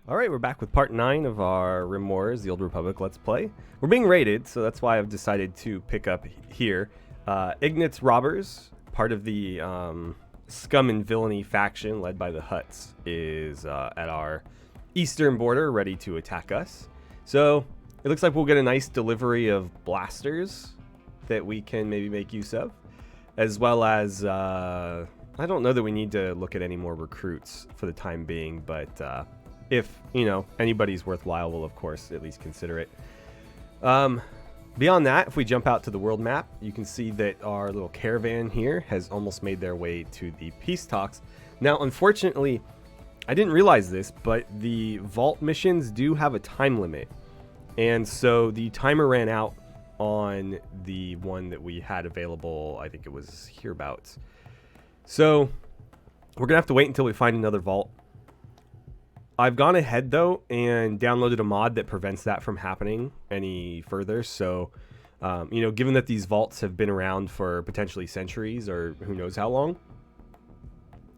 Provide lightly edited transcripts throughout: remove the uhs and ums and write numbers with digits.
Alright, we're back with part 9 of our Rim Wars, the Old Republic Let's Play. We're being raided, so that's why I've decided to pick up here. Ignat's Robbers, part of the Scum and Villainy faction led by the Hutts, is at our eastern border, ready to attack us. So, it looks like we'll get a nice delivery of blasters that we can maybe make use of. As well as, I don't know that we need to look at any more recruits for the time being, but if, you know, anybody's worthwhile, we'll of course at least consider it. Beyond that, if we jump out to the world map, you can see that our little caravan here has almost made their way to the peace talks. Now, unfortunately, I didn't realize this, but the vault missions do have a time limit. And so the timer ran out on the one that we had available. I think it was hereabouts. So we're going to have to wait until we find another vault. I've gone ahead, though, and downloaded a mod that prevents that from happening any further. So, you know, given that these vaults have been around for potentially centuries or who knows how long,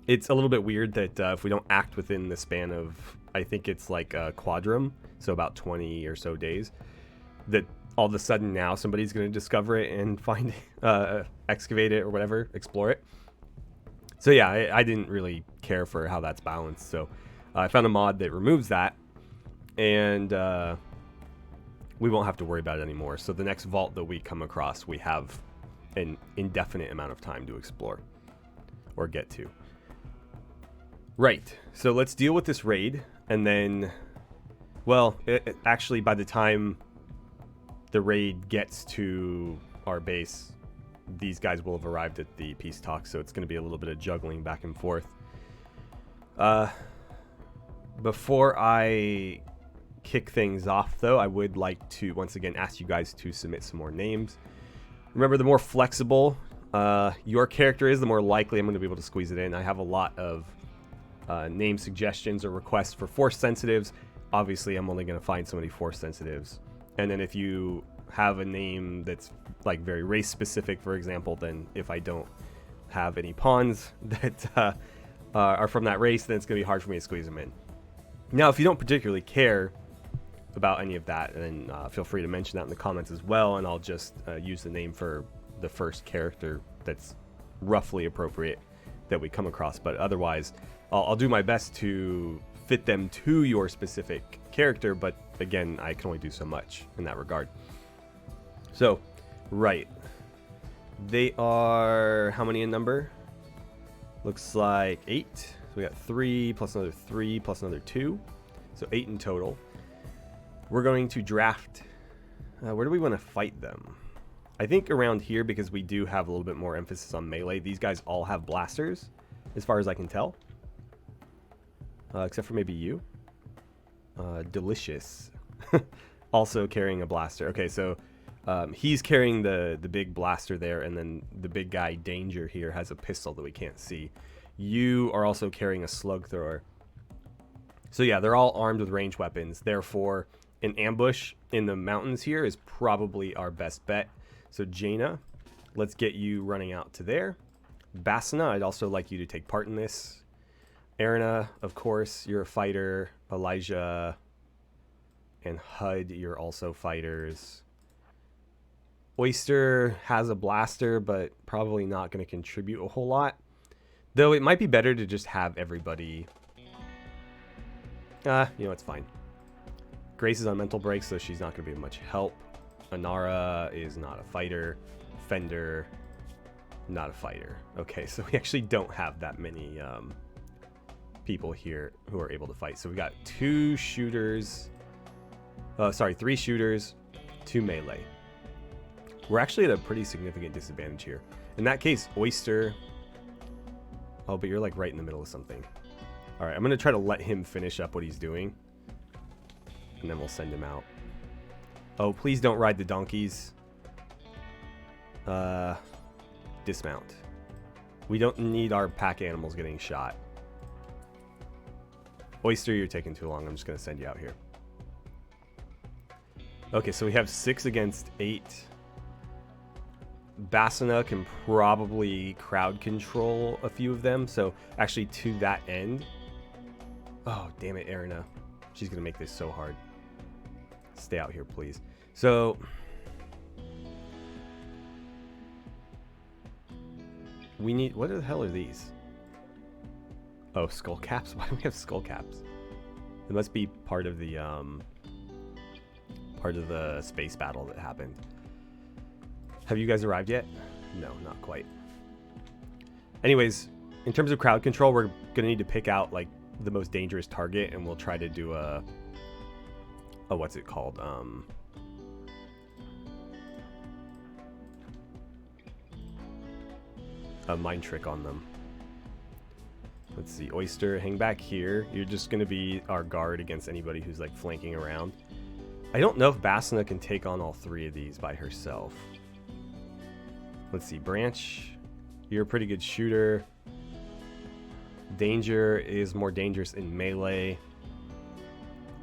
it's a little bit weird that if we don't act within the span of, I think it's like a quadrum, so about 20 or so days, that all of a sudden now somebody's going to discover it and find excavate it or whatever, explore it. So yeah, I didn't really care for how that's balanced, so I found a mod that removes that, and we won't have to worry about it anymore. So the next vault that we come across, we have an indefinite amount of time to explore or get to. Right, so let's deal with this raid, and then, well, actually by the time the raid gets to our base, these guys will have arrived at the peace talks, so it's going to be a little bit of juggling back and forth. Before I kick things off, though, I would like to once again ask you guys to submit some more names. Remember, the more flexible your character is, the more likely I'm going to be able to squeeze it in. I have a lot of name suggestions or requests for force sensitives. Obviously, I'm only going to find so many force sensitives. And then if you have a name that's like very race specific, for example, then if I don't have any pawns that are from that race, then it's going to be hard for me to squeeze them in. Now, if you don't particularly care about any of that, then feel free to mention that in the comments as well, and I'll just use the name for the first character that's roughly appropriate that we come across. But otherwise, I'll do my best to fit them to your specific character, but again, I can only do so much in that regard. So, right. They are how many in number? Looks like 8. So we got 3 plus another 3 plus another 2. So 8 in total. We're going to draft. Where do we want to fight them? I think around here, because we do have a little bit more emphasis on melee. These guys all have blasters, as far as I can tell. Except for maybe you. Delicious. Also carrying a blaster. Okay, so he's carrying the big blaster there, and then the big guy, Danger, here has a pistol that we can't see. You are also carrying a slug thrower. So yeah, they're all armed with ranged weapons. Therefore, an ambush in the mountains here is probably our best bet. So Jaina, let's get you running out to there. Basina, I'd also like you to take part in this. Erina, of course, you're a fighter. Elijah and Hud, you're also fighters. Oyster has a blaster, but probably not going to contribute a whole lot. Though it might be better to just have everybody... you know, it's fine. Grace is on mental break, so she's not going to be much help. Anara is not a fighter. Fender, not a fighter. Okay, so we actually don't have that many people here who are able to fight. So we got 2 shooters. 3 shooters, 2 melee. We're actually at a pretty significant disadvantage here. In that case, Oyster... Oh, but you're like right in the middle of something. Alright, I'm going to try to let him finish up what he's doing. And then we'll send him out. Oh, please don't ride the donkeys. Dismount. We don't need our pack animals getting shot. Oyster, you're taking too long. I'm just going to send you out here. Okay, so we have 6 against 8. Basina can probably crowd control a few of them. So actually to that end. Oh, damn it, Erina. She's going to make this so hard. Stay out here, please. So... we need... what the hell are these? Oh, skull caps? Why do we have skull caps? It must be part of the space battle that happened. Have you guys arrived yet? No, not quite. Anyways, in terms of crowd control, we're gonna need to pick out like the most dangerous target, and we'll try to do a what's it called? A mind trick on them. Let's see, Oyster, hang back here. You're just gonna be our guard against anybody who's like flanking around. I don't know if Basina can take on all three of these by herself. Let's see, Branch, you're a pretty good shooter. Danger is more dangerous in melee,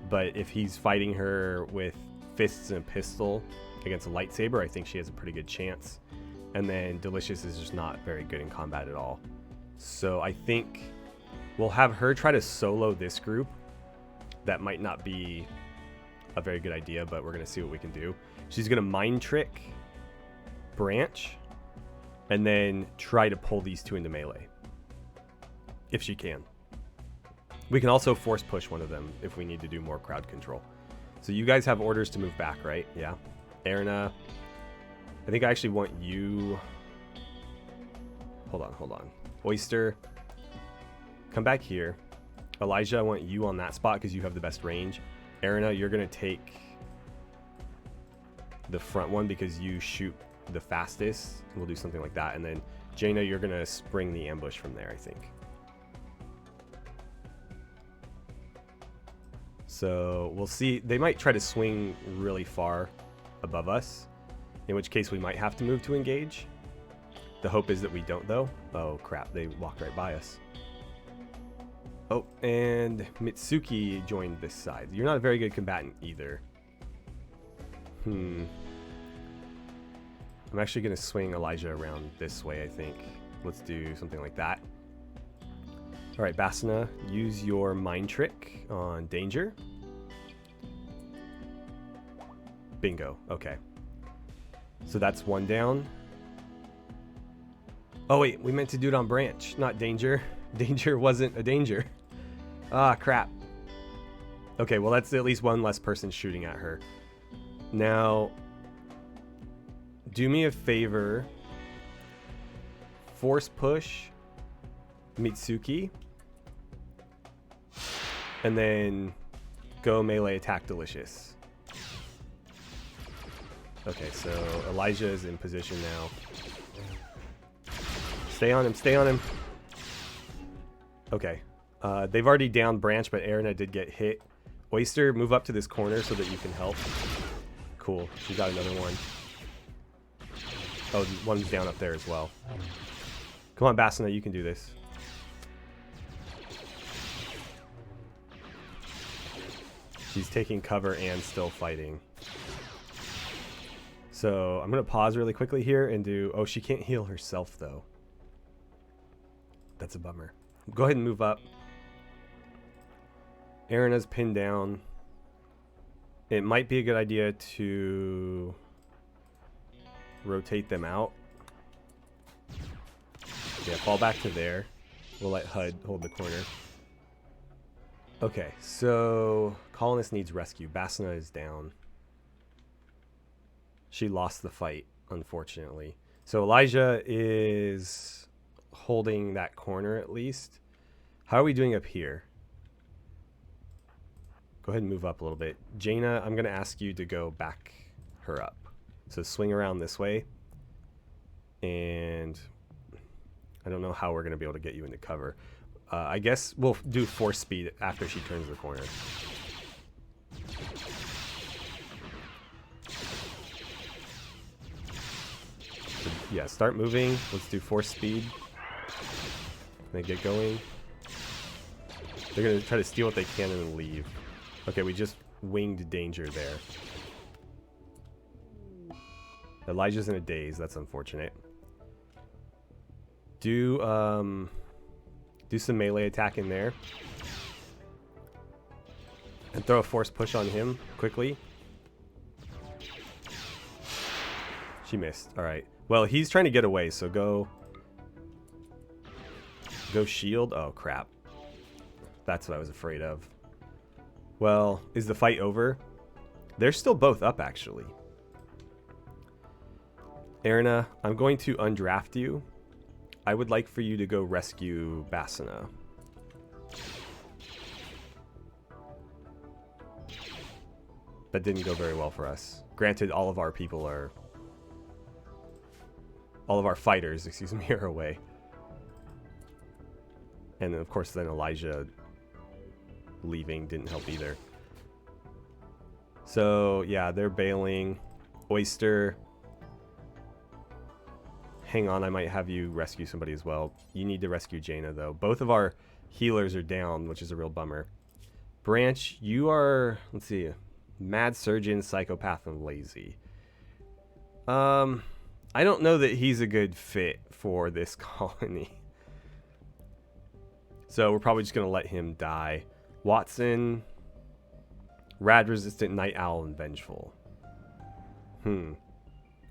but if he's fighting her with fists and a pistol against a lightsaber, I think she has a pretty good chance. And then Delicious is just not very good in combat at all. So I think we'll have her try to solo this group. That might not be a very good idea, but we're going to see what we can do. She's going to mind trick Branch and then try to pull these two into melee. If she can. We can also force push one of them if we need to do more crowd control. So you guys have orders to move back, right? Yeah. Erna, I think I actually want you... Hold on. Oyster, come back here. Elijah, I want you on that spot because you have the best range. Erna, you're going to take the front one because you shoot the fastest. We'll do something like that. And then Jaina, you're going to spring the ambush from there, I think. So we'll see. They might try to swing really far above us, in which case we might have to move to engage. The hope is that we don't, though. Oh, crap. They walked right by us. Oh, and Mitsuki joined this side. You're not a very good combatant either. I'm actually going to swing Elijah around this way, I think. Let's do something like that. All right, Basina, use your mind trick on Danger. Bingo. Okay. So that's one down. Oh, wait. We meant to do it on Branch, not Danger. Danger wasn't a danger. Ah, crap. Okay, well, that's at least one less person shooting at her. Now, do me a favor. Force push Mitsuki. And then go melee attack Delicious. Okay, so Elijah is in position now. Stay on him, stay on him. Okay. They've already downed Branch, but Erna did get hit. Oyster, move up to this corner so that you can help. Cool. She got another one. Oh, one's down up there as well. Come on, Basina, you can do this. She's taking cover and still fighting. So I'm going to pause really quickly here and do... Oh, she can't heal herself, though. That's a bummer. Go ahead and move up. Erna's pinned down. It might be a good idea to rotate them out. Yeah, fall back to there. We'll let HUD hold the corner. Okay, so Colonist needs rescue. Basina is down. She lost the fight, unfortunately. So Elijah is holding that corner at least. How are we doing up here? Go ahead and move up a little bit. Jaina, I'm going to ask you to go back her up. So swing around this way. And I don't know how we're going to be able to get you into cover. I guess we'll do force speed after she turns the corner. So, yeah, start moving. Let's do force speed. Then get going. They're going to try to steal what they can and then leave. Okay, we just winged Danger there. Elijah's in a daze. That's unfortunate. Do some melee attack in there. And throw a force push on him quickly. She missed. All right. Well, he's trying to get away, so go shield. Oh, crap. That's what I was afraid of. Well, is the fight over? They're still both up, actually. Erina, I'm going to undraft you. I would like for you to go rescue Basina. That didn't go very well for us. Granted, all of our fighters, excuse me, are away. And then, of course, then Elijah leaving didn't help either. So, yeah, they're bailing. Oyster. Hang on, I might have you rescue somebody as well. You need to rescue Jaina, though. Both of our healers are down, which is a real bummer. Branch, you are, let's see, Mad Surgeon, Psychopath, and Lazy. I don't know that he's a good fit for this colony. So we're probably just going to let him die. Watson, Rad Resistant, Night Owl, and Vengeful.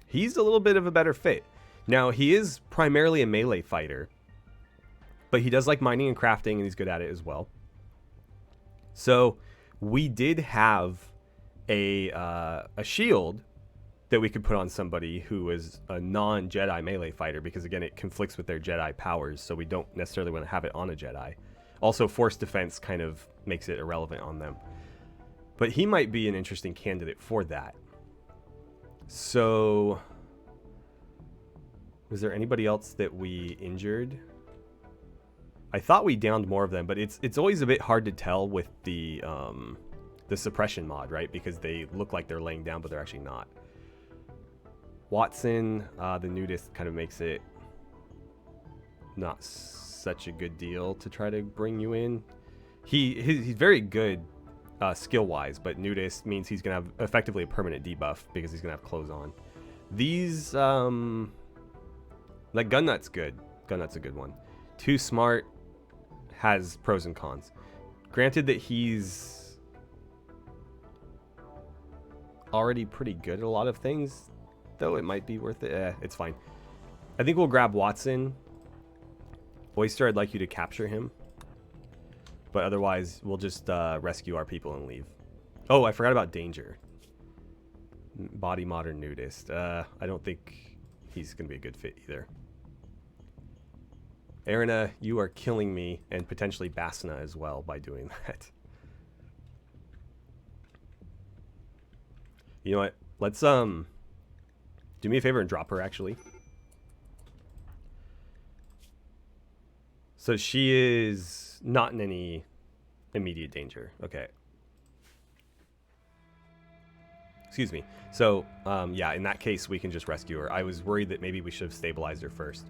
He's a little bit of a better fit. Now, he is primarily a melee fighter, but he does like mining and crafting, and he's good at it as well. So we did have a shield that we could put on somebody who is a non-Jedi melee fighter, because again, it conflicts with their Jedi powers, so we don't necessarily want to have it on a Jedi. Also, force defense kind of makes it irrelevant on them. But he might be an interesting candidate for that. So, was there anybody else that we injured? I thought we downed more of them, but it's always a bit hard to tell with the suppression mod, right? Because they look like they're laying down, but they're actually not. Watson, the nudist, kind of makes it not such a good deal to try to bring you in. He's very good skill-wise, but nudist means he's going to have effectively a permanent debuff because he's going to have clothes on. These, like Gun Nut's good. Gun Nut's a good one. Too Smart has pros and cons. Granted that he's already pretty good at a lot of things, though it might be worth it. It's fine. I think we'll grab Watson. Oyster, I'd like you to capture him. But otherwise, we'll just rescue our people and leave. Oh, I forgot about Danger. Body Modern Nudist. I don't think he's going to be a good fit either. Erina, you are killing me, and potentially Basina as well by doing that. You know what? Let's do me a favor and drop her, actually. So she is not in any immediate danger. Okay. Excuse me. So, yeah, in that case, we can just rescue her. I was worried that maybe we should have stabilized her first.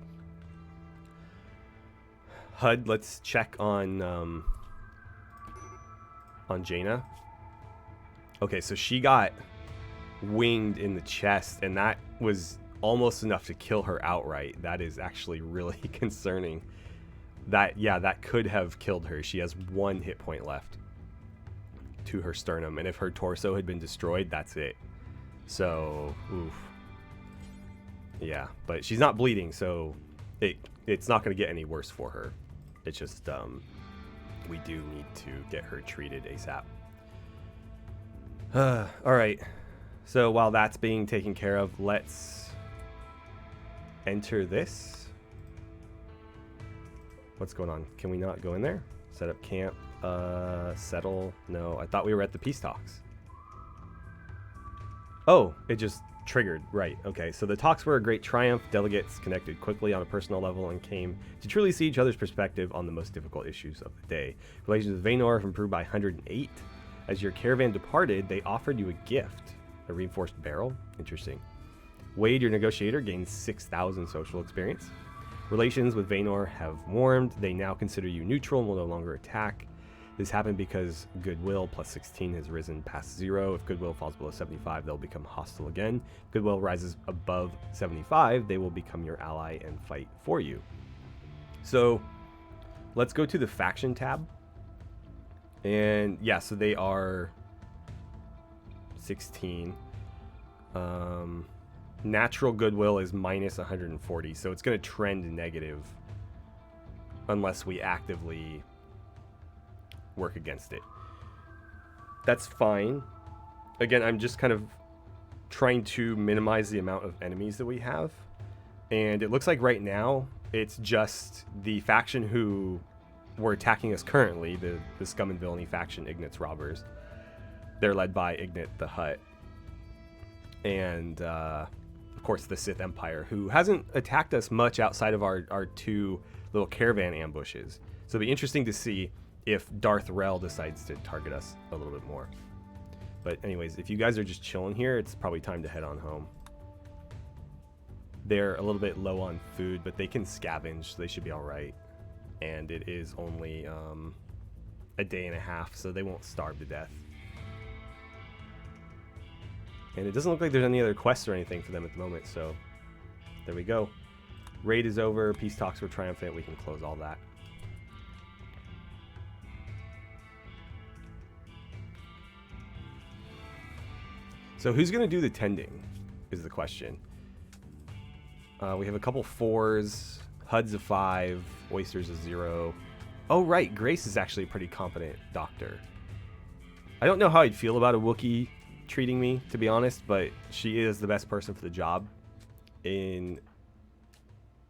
HUD, let's check on Jaina. Okay, so she got winged in the chest, and that was almost enough to kill her outright. That is actually really concerning. That, yeah, that could have killed her. She has 1 hit point left to her sternum, and if her torso had been destroyed, that's it. So, oof. Yeah, but she's not bleeding, so it's not going to get any worse for her. It's just, we do need to get her treated ASAP. All right. So while that's being taken care of, let's enter this. What's going on? Can we not go in there? Set up camp. Settle. No, I thought we were at the peace talks. Oh, it just triggered. Right. Okay. So the talks were a great triumph. Delegates connected quickly on a personal level and came to truly see each other's perspective on the most difficult issues of the day. Relations with Vaynor have improved by 108. As your caravan departed, they offered you a gift. A reinforced barrel. Interesting. Wade, your negotiator, gains 6,000 social experience. Relations with Vaynor have warmed. They now consider you neutral and will no longer attack. This happened because goodwill plus 16 has risen past 0. If goodwill falls below 75, they'll become hostile again. Goodwill rises above 75, they will become your ally and fight for you. So let's go to the faction tab And yeah, so they are 16. Natural goodwill is minus 140, so it's going to trend negative unless we actively work against it. That's fine. Again, I'm just kind of trying to minimize the amount of enemies that we have. And it looks like right now, it's just the faction who were attacking us currently, the Scum and Villainy faction, Ignat's Robbers. They're led by Ignat the Hutt. And, of course, the Sith Empire, who hasn't attacked us much outside of our two little caravan ambushes. So it'll be interesting to see if Darth Rel decides to target us a little bit more. But anyways, if you guys are just chilling here, it's probably time to head on home. They're a little bit low on food, but they can scavenge, so they should be all right. And it is only a day and a half, so they won't starve to death. And it doesn't look like there's any other quests or anything for them at the moment, so there we go. Raid is over, peace talks were triumphant, we can close all that. So who's going to do the tending is the question. We have a couple 4s, HUD's a 5, Oysters a 0. Oh, right, Grace is actually a pretty competent doctor. I don't know how I'd feel about a Wookiee treating me, to be honest, but she is the best person for the job in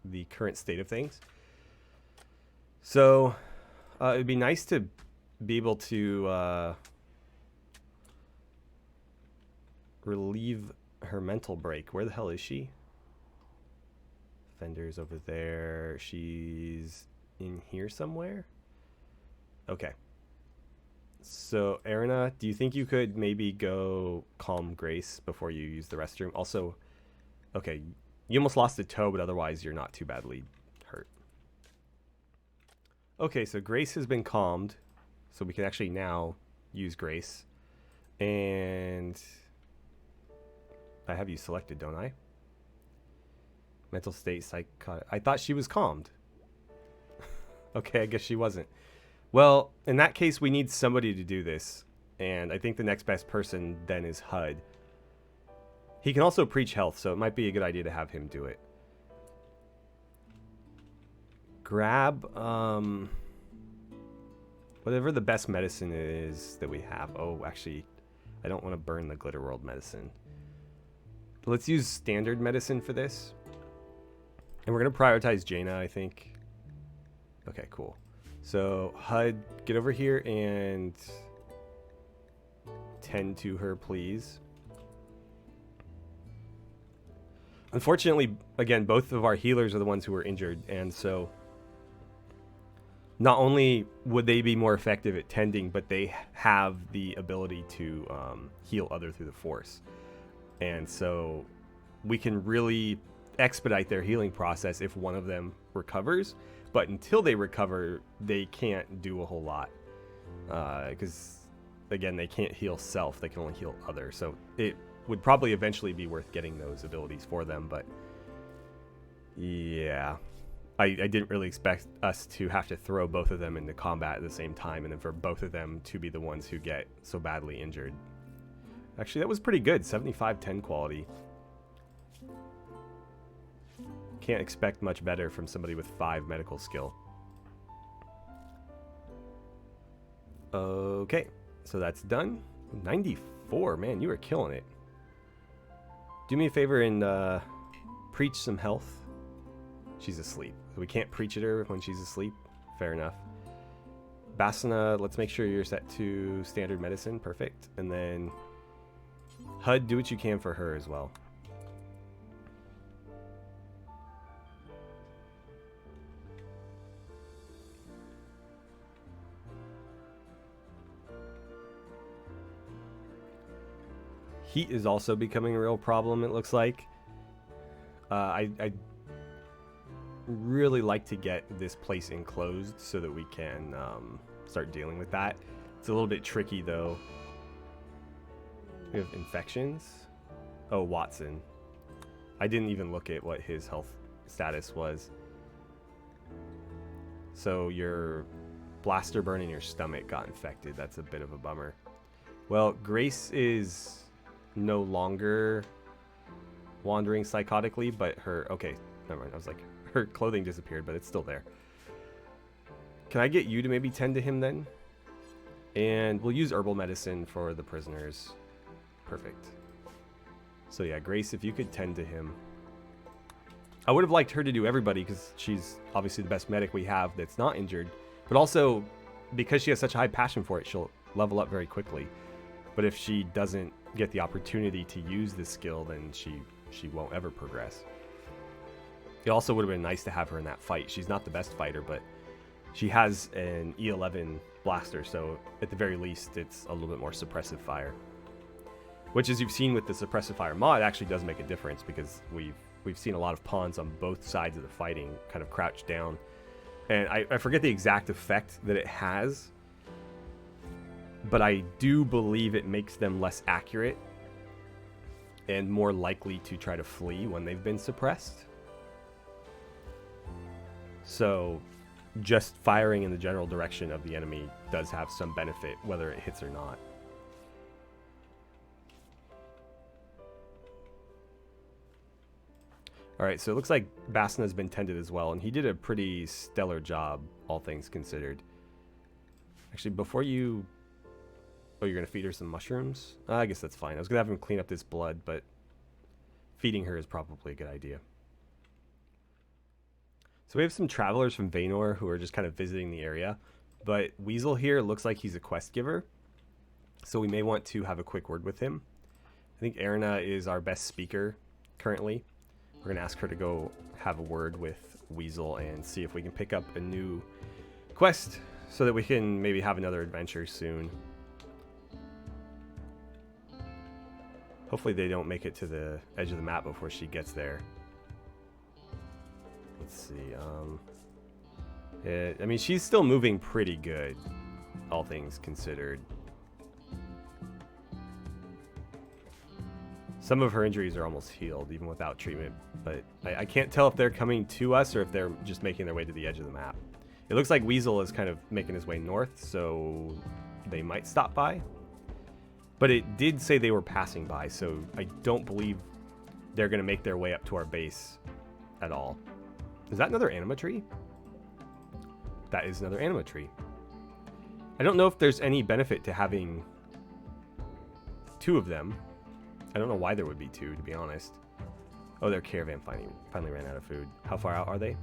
the current state of things. So it'd be nice to be able to relieve her mental break. Where the hell is she? Fender's over there. She's in here somewhere. Okay. So, Erina, do you think you could maybe go calm Grace before you use the restroom? Also, okay, you almost lost a toe, but otherwise you're not too badly hurt. Okay, so Grace has been calmed, so we can actually now use Grace. And I have you selected, don't I? Mental state, psychotic. I thought she was calmed. Okay, I guess she wasn't. Well, in that case, we need somebody to do this. And I think the next best person then is HUD. He can also preach health, so it might be a good idea to have him do it. Grab, whatever the best medicine is that we have. Oh, actually, I don't want to burn the Glitter World medicine. Let's use standard medicine for this. And we're going to prioritize Jaina, I think. Okay, cool. So, HUD, get over here and tend to her, please. Unfortunately, again, both of our healers are the ones who were injured. And so, not only would they be more effective at tending, but they have the ability to heal other through the Force. And so, we can really expedite their healing process if one of them recovers, but until they recover they can't do a whole lot because again they can't heal self, they can only heal others. So it would probably eventually be worth getting those abilities for them, but yeah, I didn't really expect us to have to throw both of them into combat at the same time and then for both of them to be the ones who get so badly injured. Actually, that was pretty good. 75-10 quality. Can't expect much better from somebody with 5 medical skill. Okay, so that's done. 94, man, you are killing it. Do me a favor and preach some health. She's asleep. We can't preach at her when she's asleep. Fair enough. Basana, let's make sure you're set to standard medicine. Perfect. And then HUD, do what you can for her as well. Heat is also becoming a real problem, it looks like. I'd really like to get this place enclosed so that we can start dealing with that. It's a little bit tricky, though. We have infections. Oh, Watson. I didn't even look at what his health status was. So you're Blaster burn in your stomach got infected. That's a bit of a bummer. Well, Grace is no longer wandering psychotically, but her... Okay, never mind. I was like, her clothing disappeared, but it's still there. Can I get you to maybe tend to him then? And we'll use herbal medicine for the prisoners. Perfect. So yeah, Grace, if you could tend to him. I would have liked her to do everybody because she's obviously the best medic we have that's not injured. But also, because she has such a high passion for it, she'll level up very quickly. But if she doesn't get the opportunity to use this skill, then she won't ever progress. It also would have been nice to have her in that fight. She's not the best fighter, but she has an E11 blaster, so at the very least, it's a little bit more suppressive fire. Which, as you've seen with the suppressive fire mod, actually does make a difference because we've seen a lot of pawns on both sides of the fighting kind of crouch down. And I forget the exact effect that it has, but I do believe it makes them less accurate and more likely to try to flee when they've been suppressed. So just firing in the general direction of the enemy does have some benefit, whether it hits or not. Alright, so it looks like Basna has been tended as well, and he did a pretty stellar job, all things considered. Actually, before you... Oh, you're going to feed her some mushrooms? I guess that's fine. I was going to have him clean up this blood, but feeding her is probably a good idea. So we have some travelers from Vaynor who are just kind of visiting the area, but Weasel here looks like he's a quest giver, so we may want to have a quick word with him. I think Erina is our best speaker currently. We're going to ask her to go have a word with Weasel and see if we can pick up a new quest so that we can maybe have another adventure soon. Hopefully they don't make it to the edge of the map before she gets there. Let's see. I mean, she's still moving pretty good, all things considered. Some of her injuries are almost healed, even without treatment, but I can't tell if they're coming to us or if they're just making their way to the edge of the map. It looks like Weasel is kind of making his way north, so they might stop by. But it did say they were passing by, so I don't believe they're going to make their way up to our base at all. Is that another anima tree? That is another anima tree. I don't know if there's any benefit to having two of them. I don't know why there would be two, to be honest. Oh, their caravan finally ran out of food. How far out are they?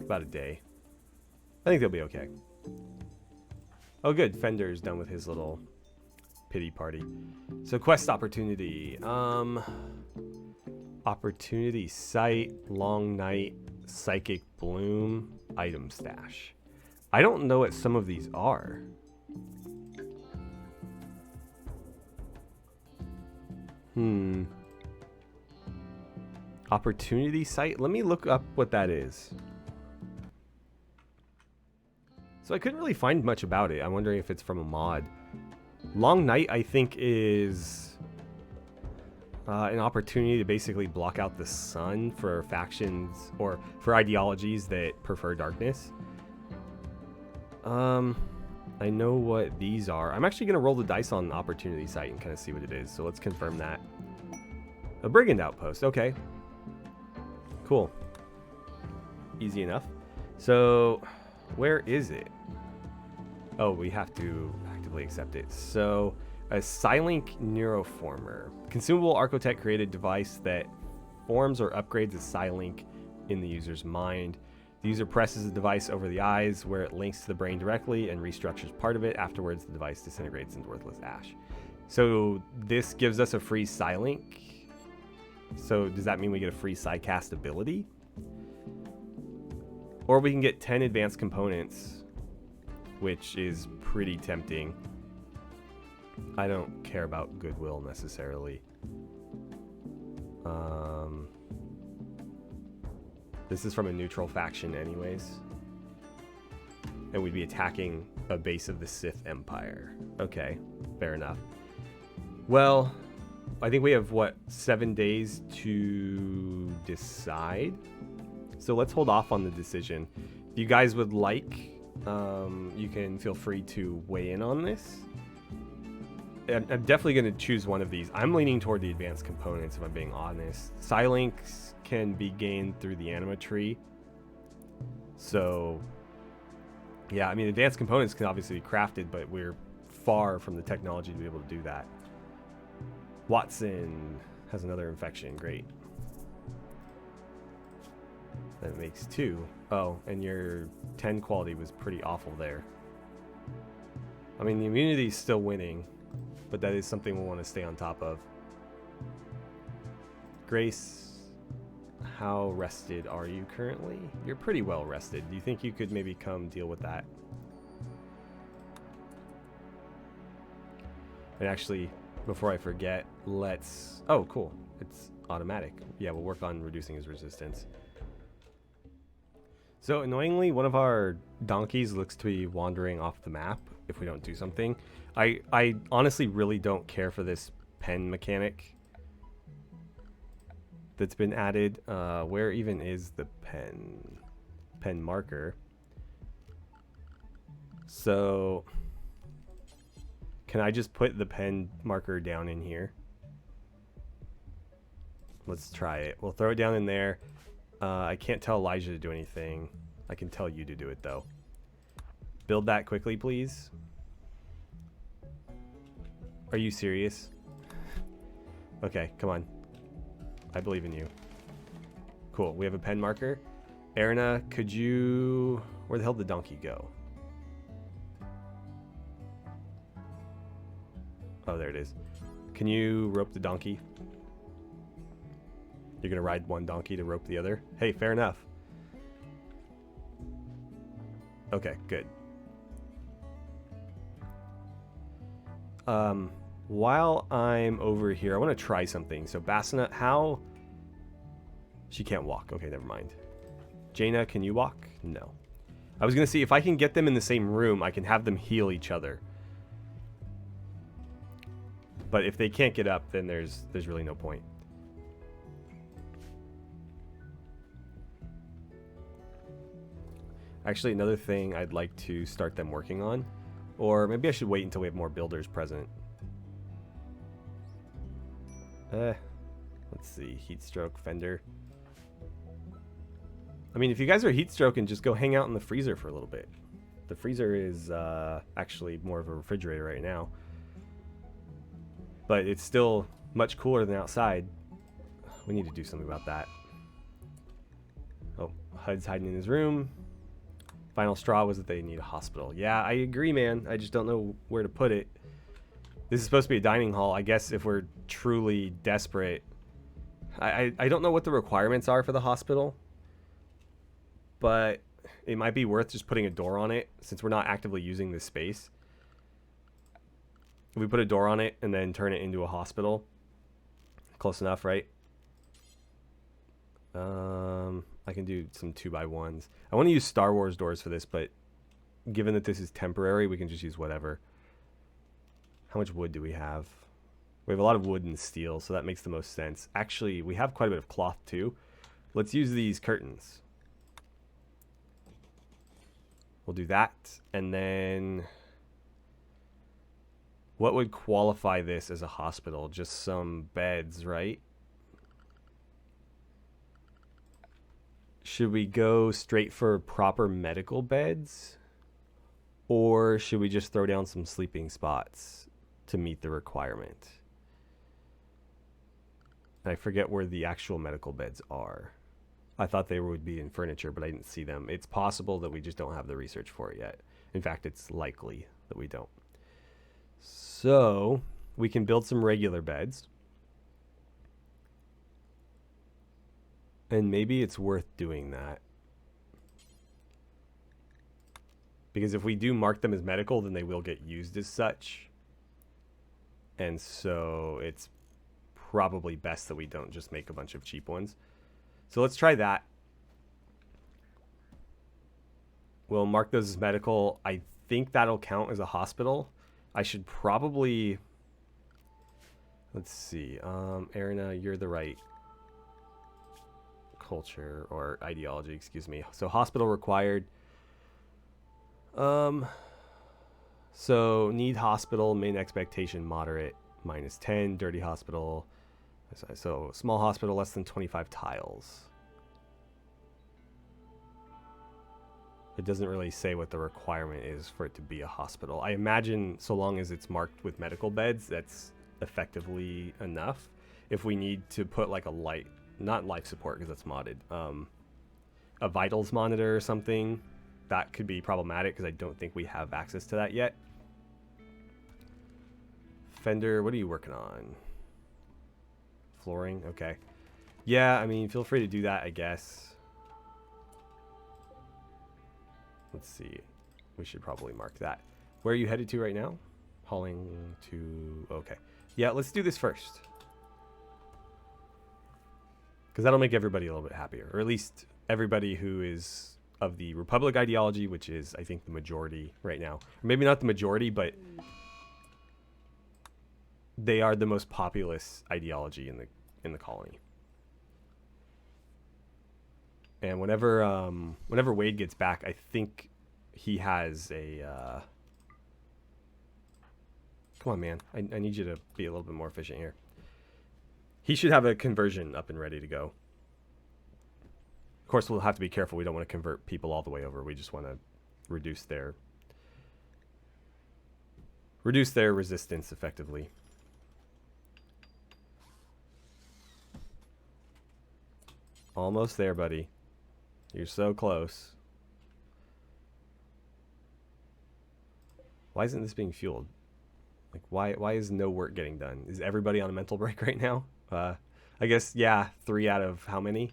About a day. I think they'll be okay. Oh, good. Fender's done with his little pity party. So, quest opportunity. Opportunity site, long night, psychic bloom, item stash. I don't know what some of these are. Opportunity site? Let me look up what that is. So I couldn't really find much about it. I'm wondering if it's from a mod. Long night, I think, is an opportunity to basically block out the sun for factions or for ideologies that prefer darkness. I know what these are. I'm actually going to roll the dice on the opportunity site and kind of see what it is. So let's confirm that. A brigand outpost. Okay. Cool. Easy enough. So where is it? Oh, we have to actively accept it. So a Psylink Neuroformer. Consumable Architect created device that forms or upgrades a Psylink in the user's mind. The user presses the device over the eyes where it links to the brain directly and restructures part of it. Afterwards, the device disintegrates into worthless ash. So this gives us a free Psylink. So does that mean we get a free Psycast ability? Or we can get 10 advanced components, which is pretty tempting. I don't care about goodwill necessarily. This is from a neutral faction anyways. And we'd be attacking a base of the Sith Empire. Okay, fair enough. Well, I think we have, what, 7 days to decide? So let's hold off on the decision you guys would like, you can feel free to weigh in on this. I'm definitely going to choose one of these. I'm leaning toward the advanced components, if I'm being honest. Psylinks can be gained through the anima tree. So, yeah, I mean, advanced components can obviously be crafted, but we're far from the technology to be able to do that. Watson has another infection. Great. That makes 2. Oh, and your 10 quality was pretty awful there. I mean, the immunity is still winning, but that is something we'll want to stay on top of. Grace, how rested are you currently? You're pretty well rested. Do you think you could maybe come deal with that? And actually, before I forget, let's... Oh, cool. It's automatic. Yeah, we'll work on reducing his resistance. So, annoyingly, one of our donkeys looks to be wandering off the map if we don't do something. I honestly really don't care for this pen mechanic that's been added. Where even is the pen marker? So... Can I just put the pen marker down in here? Let's try it. We'll throw it down in there. I can't tell Elijah to do anything. I can tell you to do it, though. Build that quickly, please. Are you serious? Okay, come on. I believe in you. Cool. We have a pen marker. Erna, could you... Where the hell did the donkey go? Oh, there it is. Can you rope the donkey? You're going to ride one donkey to rope the other? Hey, fair enough. Okay, good. While I'm over here, I want to try something. So, Basina, how... She can't walk. Okay, never mind. Jaina, can you walk? No. I was going to see if I can get them in the same room, I can have them heal each other. But if they can't get up, then there's really no point. Actually, another thing I'd like to start them working on, or maybe I should wait until we have more builders present. Let's see, heat stroke, fender. I mean, if you guys are heat stroking, just go hang out in the freezer for a little bit. The freezer is actually more of a refrigerator right now. But it's still much cooler than outside. We need to do something about that. Oh, HUD's hiding in his room. Final straw was that they need a hospital. Yeah, I agree, man. I just don't know where to put it. This is supposed to be a dining hall. I guess if we're truly desperate. I don't know what the requirements are for the hospital. But it might be worth just putting a door on it since we're not actively using this space. If we put a door on it and then turn it into a hospital. Close enough, right? I can do some 2x1s. I want to use Star Wars doors for this, but given that this is temporary, we can just use whatever. How much wood do we have? We have a lot of wood and steel, so that makes the most sense. Actually, we have quite a bit of cloth too. Let's use these curtains. We'll do that, and then... What would qualify this as a hospital? Just some beds, right? Should we go straight for proper medical beds? Or should we just throw down some sleeping spots to meet the requirement? I forget where the actual medical beds are. I thought they would be in furniture, but I didn't see them. It's possible that we just don't have the research for it yet. In fact, it's likely that we don't. So, we can build some regular beds. And maybe it's worth doing that. Because if we do mark them as medical, then they will get used as such. And so it's probably best that we don't just make a bunch of cheap ones. So let's try that. We'll mark those as medical. I think that'll count as a hospital. I should probably... Let's see. Erina, you're the right culture or ideology, excuse me. So hospital required. So need hospital, main expectation moderate, -10, dirty hospital. So small hospital, less than 25 tiles. It doesn't really say what the requirement is for it to be a hospital. I imagine so long as it's marked with medical beds, that's effectively enough. If we need to put like a light, not life support because that's modded, a vitals monitor or something, that could be problematic because I don't think we have access to that yet. Fender, what are you working on? Flooring, okay. Yeah, I mean, feel free to do that, I guess. Let's see. We should probably mark that. Where are you headed to right now? Hauling to... Okay. Yeah, let's do this first. Because that'll make everybody a little bit happier. Or at least everybody who is of the Republic ideology, which is, I think, the majority right now. Or maybe not the majority, but they are the most populous ideology in the colony. And whenever Wade gets back, I think he has a... Come on, man. I need you to be a little bit more efficient here. He should have a conversion up and ready to go. Of course, we'll have to be careful. We don't want to convert people all the way over. We just want to reduce their resistance effectively. Almost there, buddy. You're so close. Why isn't this being fueled? Like, why is no work getting done? Is everybody on a mental break right now? I guess, yeah, 3 out of how many?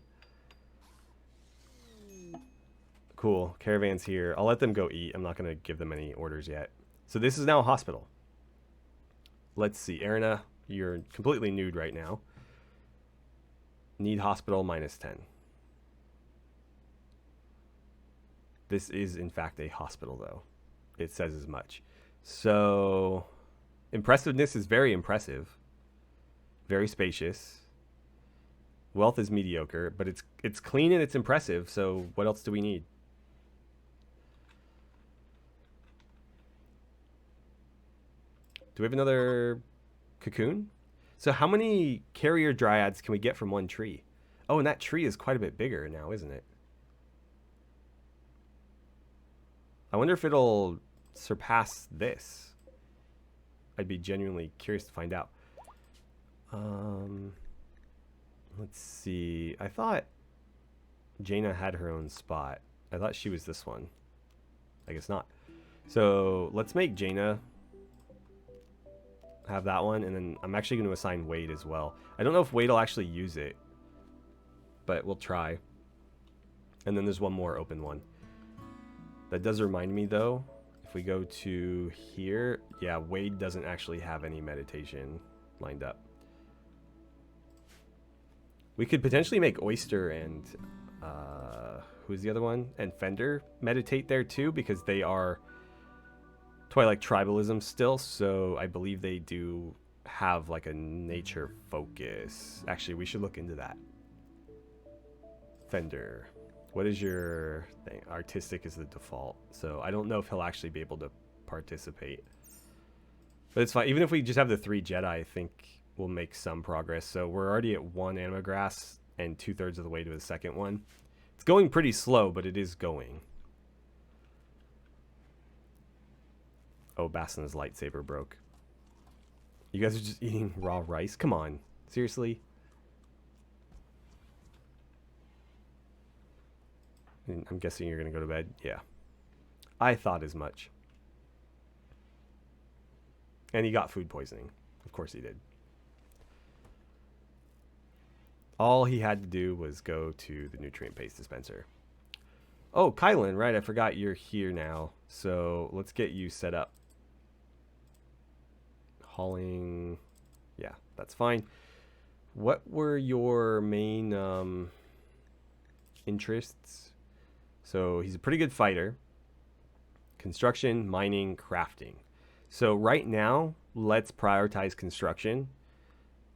Cool. Caravan's here. I'll let them go eat. I'm not going to give them any orders yet. So this is now a hospital. Let's see. Erina, you're completely nude right now. Need hospital, -10. This is, in fact, a hospital, though. It says as much. So, impressiveness is very impressive. Very spacious. Wealth is mediocre, but it's clean and it's impressive, so what else do we need? Do we have another cocoon? So how many carrier dryads can we get from one tree? Oh, and that tree is quite a bit bigger now, isn't it? I wonder if it'll surpass this. I'd be genuinely curious to find out. Let's see. I thought Jaina had her own spot. I thought she was this one. I guess not. So let's make Jaina have that one, and then I'm actually going to assign Wade as well. I don't know if Wade will actually use it, but we'll try. And then there's one more open one. That does remind me, though, if we go to here, yeah, Wade doesn't actually have any meditation lined up. We could potentially make Oyster and, who's the other one? And Fender meditate there too, because they are Twilight tribalism still, so I believe they do have like a nature focus. Actually, we should look into that. Fender. What is your thing? Artistic is the default, so I don't know if he'll actually be able to participate. But it's fine. Even if we just have the 3 Jedi, I think we'll make some progress. So we're already at 1 Animagrass and 2/3 of the way to the second one. It's going pretty slow, but it is going. Oh, Bassin's lightsaber broke. You guys are just eating raw rice? Come on. Seriously? I'm guessing you're going to go to bed? Yeah. I thought as much. And he got food poisoning. Of course he did. All he had to do was go to the nutrient paste dispenser. Oh, Kylan, right. I forgot you're here now. So let's get you set up. Hauling. Yeah, that's fine. What were your main interests? So he's a pretty good fighter. Construction, mining, crafting. So right now, let's prioritize construction.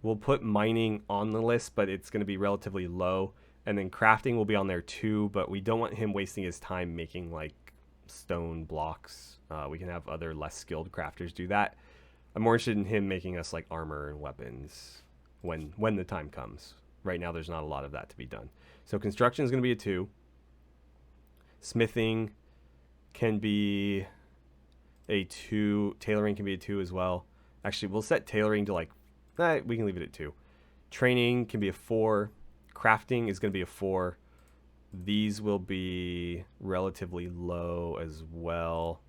We'll put mining on the list, but it's going to be relatively low. And then crafting will be on there too, but we don't want him wasting his time making like stone blocks. We can have other less skilled crafters do that. I'm more interested in him making us like armor and weapons when the time comes. Right now there's not a lot of that to be done. So construction is going to be a 2. Smithing can be a 2. Tailoring can be a 2 as well. Actually, we'll set tailoring to like, we can leave it at 2. Training can be a 4. Crafting is going to be a 4. These will be relatively low as well.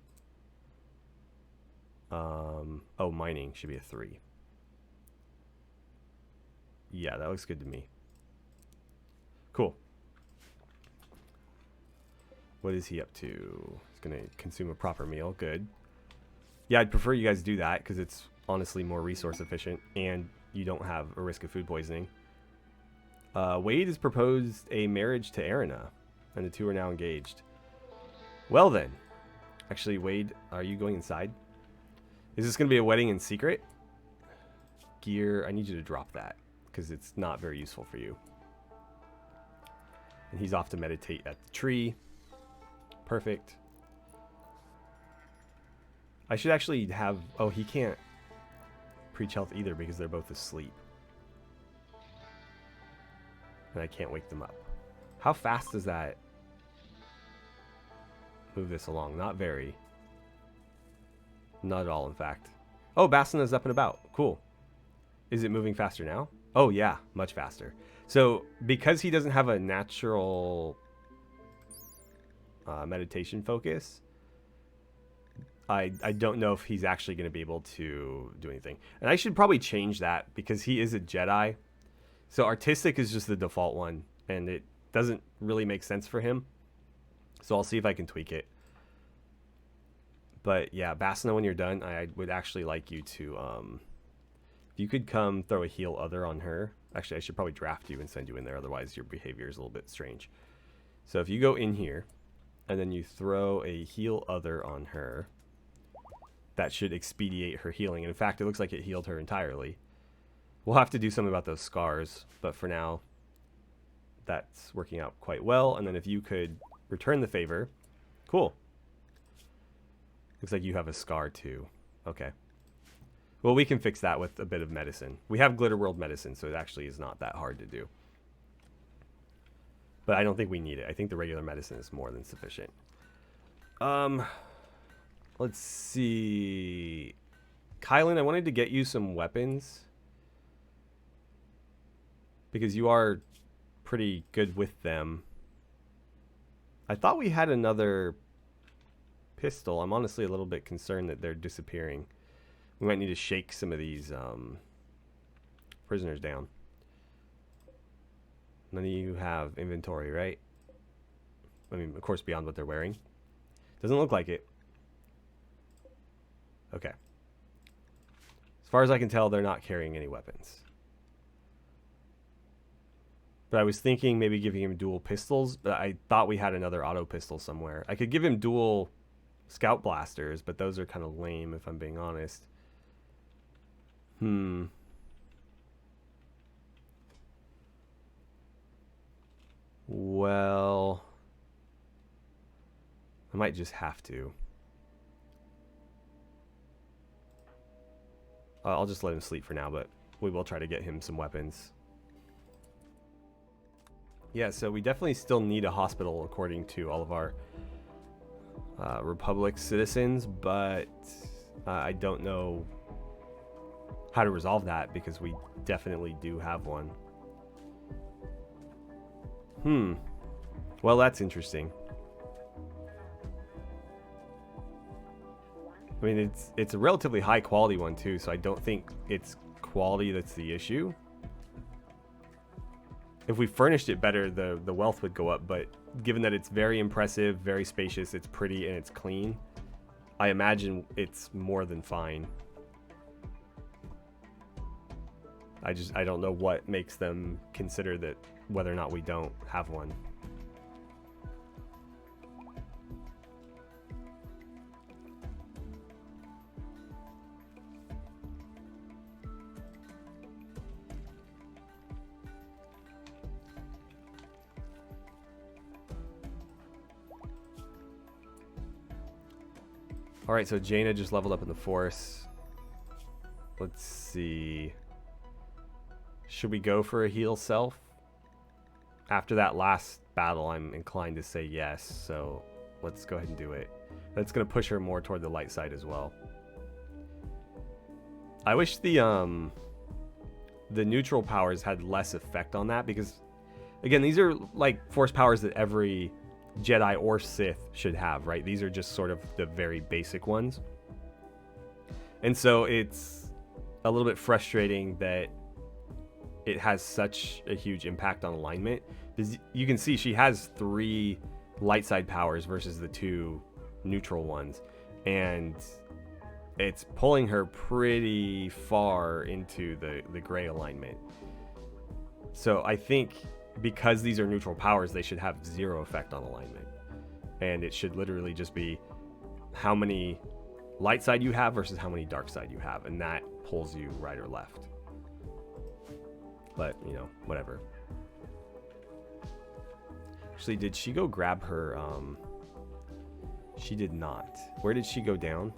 Oh, mining should be a 3. Yeah, that looks good to me. Cool. What is he up to? He's going to consume a proper meal. Good. Yeah, I'd prefer you guys do that because it's honestly more resource efficient and you don't have a risk of food poisoning. Wade has proposed a marriage to Erina, and the 2 are now engaged. Well then. Actually, Wade, are you going inside? Is this going to be a wedding in secret? Gear, I need you to drop that because it's not very useful for you. And he's off to meditate at the tree. Perfect. I should actually have... Oh, he can't preach health either because they're both asleep. And I can't wake them up. How fast does that move this along? Not very. Not at all, in fact. Oh, Basina's up and about. Cool. Is it moving faster now? Oh, yeah. Much faster. So, because he doesn't have a natural meditation focus, I don't know if he's actually going to be able to do anything. And I should probably change that because he is a Jedi. So artistic is just the default one, and it doesn't really make sense for him. So I'll see if I can tweak it. But yeah, Basina, when you're done, I would actually like you to, if you could come throw a heal other on her. Actually, I should probably draft you and send you in there, otherwise your behavior is a little bit strange. So if you go in here, and then you throw a heal other on her, that should expedite her healing. And in fact, it looks like it healed her entirely. We'll have to do something about those scars, but for now, that's working out quite well. And then if you could return the favor, cool. Looks like you have a scar too. Okay. Well, we can fix that with a bit of medicine. We have Glitter World medicine, so it actually is not that hard to do. But I don't think we need it. I think the regular medicine is more than sufficient. Let's see. Kylan, I wanted to get you some weapons, because you are pretty good with them. I thought we had another pistol. I'm honestly a little bit concerned that they're disappearing. We might need to shake some of these prisoners down. None of you have inventory, right? I mean, of course, beyond what they're wearing. Doesn't look like it. Okay. As far as I can tell, they're not carrying any weapons. But I was thinking maybe giving him dual pistols, but I thought we had another auto pistol somewhere. I could give him dual scout blasters, but those are kind of lame if I'm being honest. Well, I might just have to. I'll just let him sleep for now, but we will try to get him some weapons. Yeah, so we definitely still need a hospital according to all of our Republic citizens, but I don't know how to resolve that because we definitely do have one. Well, that's interesting. I mean, it's a relatively high quality one too, so I don't think it's quality that's the issue. If we furnished it better, the wealth would go up, but given that it's very impressive, very spacious, it's pretty, and it's clean, I imagine it's more than fine. I don't know what makes them consider that whether or not we don't have one. All right, so Jaina just leveled up in the force. Let's see. Should we go for a heal self? After that last battle, I'm inclined to say yes, so let's go ahead and do it. That's going to push her more toward the light side as well. I wish the neutral powers had less effect on that, because, again, these are like force powers that every Jedi or Sith should have, right? These are just sort of the very basic ones. And so it's a little bit frustrating that it has such a huge impact on alignment. Because you can see she has 3 light side powers versus the 2 neutral ones. And it's pulling her pretty far into the gray alignment. So I think because these are neutral powers, they should have 0 effect on alignment. And it should literally just be how many light side you have versus how many dark side you have. And that pulls you right or left. But, you know, whatever. Actually, did she go grab her? She did not. Where did she go down?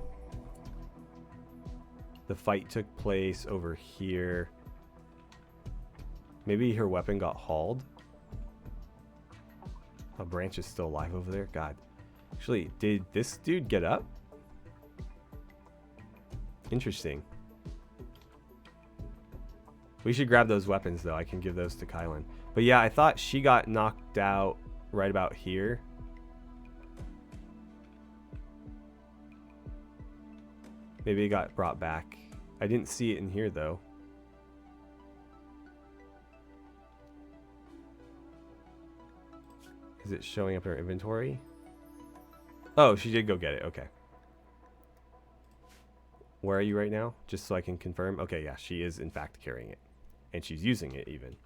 The fight took place over here. Maybe her weapon got hauled. A branch is still alive over there. God. Actually, did this dude get up? Interesting. We should grab those weapons, though. I can give those to Kylan. But yeah, I thought she got knocked out right about here. Maybe it got brought back. I didn't see it in here, though. Is it showing up in her inventory? Oh, she did go get it. Okay. Where are you right now? Just so I can confirm. Okay, yeah, she is in fact carrying it. And she's using it even.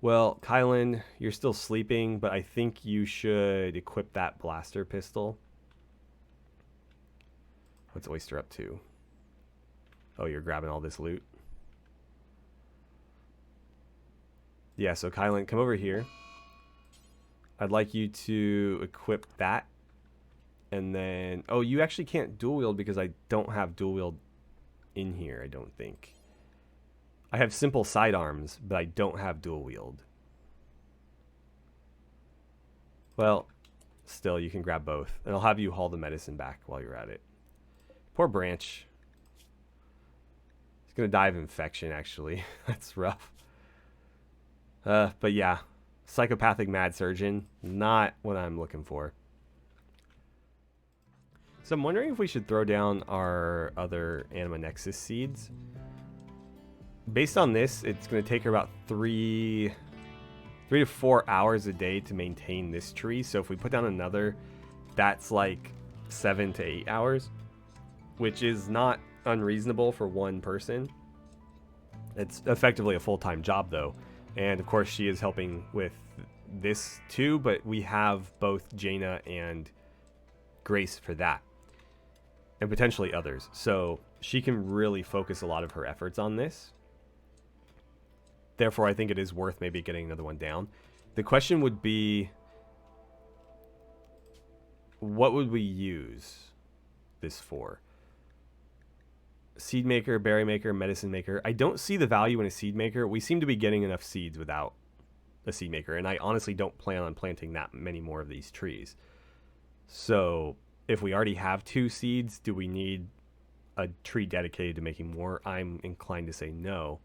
Well, Kylan, you're still sleeping, but I think you should equip that blaster pistol. What's Oyster up to? Oh, you're grabbing all this loot? Yeah, so Kylan, come over here. I'd like you to equip that. And then... Oh, you actually can't dual wield because I don't have dual wield in here, I don't think. I have simple sidearms, but I don't have dual wield. Well, still, you can grab both. And I'll have you haul the medicine back while you're at it. Poor Branch. He's going to die of infection, actually. That's rough. But yeah, psychopathic mad surgeon. Not what I'm looking for. So I'm wondering if we should throw down our other Anima Nexus seeds. Based on this, it's going to take her about 3 to 4 hours a day to maintain this tree. So if we put down another, that's like 7 to 8 hours, which is not unreasonable for one person. It's effectively a full-time job, though. And of course, she is helping with this too, but we have both Jaina and Grace for that. And potentially others. So she can really focus a lot of her efforts on this. Therefore, I think it is worth maybe getting another one down. The question would be, what would we use this for? Seed maker, berry maker, medicine maker. I don't see the value in a seed maker. We seem to be getting enough seeds without a seed maker. And I honestly don't plan on planting that many more of these trees. So if we already have 2 seeds, do we need a tree dedicated to making more? I'm inclined to say no.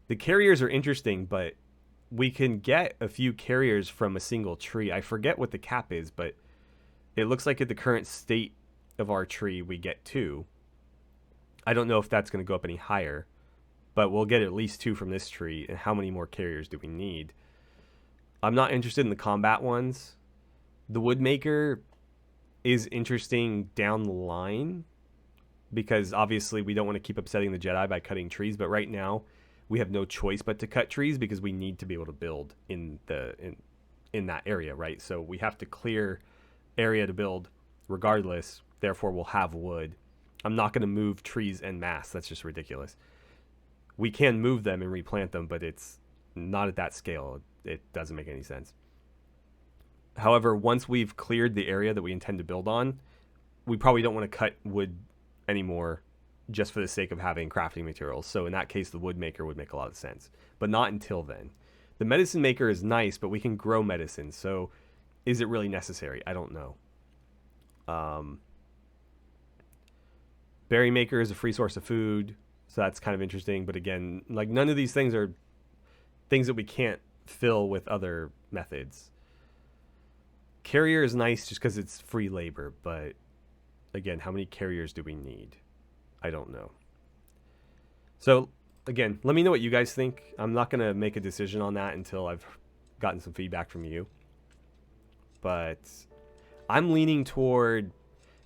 The carriers are interesting, but we can get a few carriers from a single tree. I forget what the cap is, but it looks like at the current state of our tree, we get 2. I don't know if that's going to go up any higher, but we'll get at least 2 from this tree. And how many more carriers do we need? I'm not interested in the combat ones. The woodmaker is interesting down the line, because obviously we don't want to keep upsetting the Jedi by cutting trees, but right now we have no choice but to cut trees because we need to be able to build in that area, right? So we have to clear area to build regardless, therefore we'll have wood. I'm not going to move trees en masse. That's just ridiculous. We can move them and replant them, but it's not at that scale. It doesn't make any sense. However, once we've cleared the area that we intend to build on, we probably don't want to cut wood anymore just for the sake of having crafting materials. So in that case, the wood maker would make a lot of sense, but not until then. The medicine maker is nice, but we can grow medicine. So is it really necessary? I don't know. Berry maker is a free source of food, so that's kind of interesting. But again, like none of these things are things that we can't fill with other methods. Carrier is nice just because it's free labor, but again, how many carriers do we need? I don't know. So again, let me know what you guys think. I'm not going to make a decision on that until I've gotten some feedback from you. But I'm leaning toward,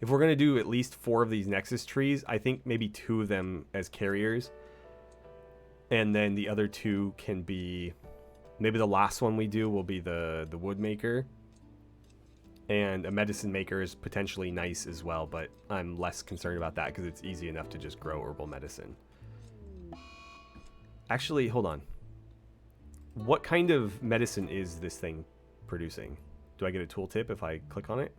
if we're going to do at least 4 of these Nexus trees, I think maybe 2 of them as carriers. And then the other 2 can be, maybe the last one we do will be the wood maker. And a medicine maker is potentially nice as well, but I'm less concerned about that because it's easy enough to just grow herbal medicine. Actually, hold on. What kind of medicine is this thing producing? Do I get a tooltip if I click on it?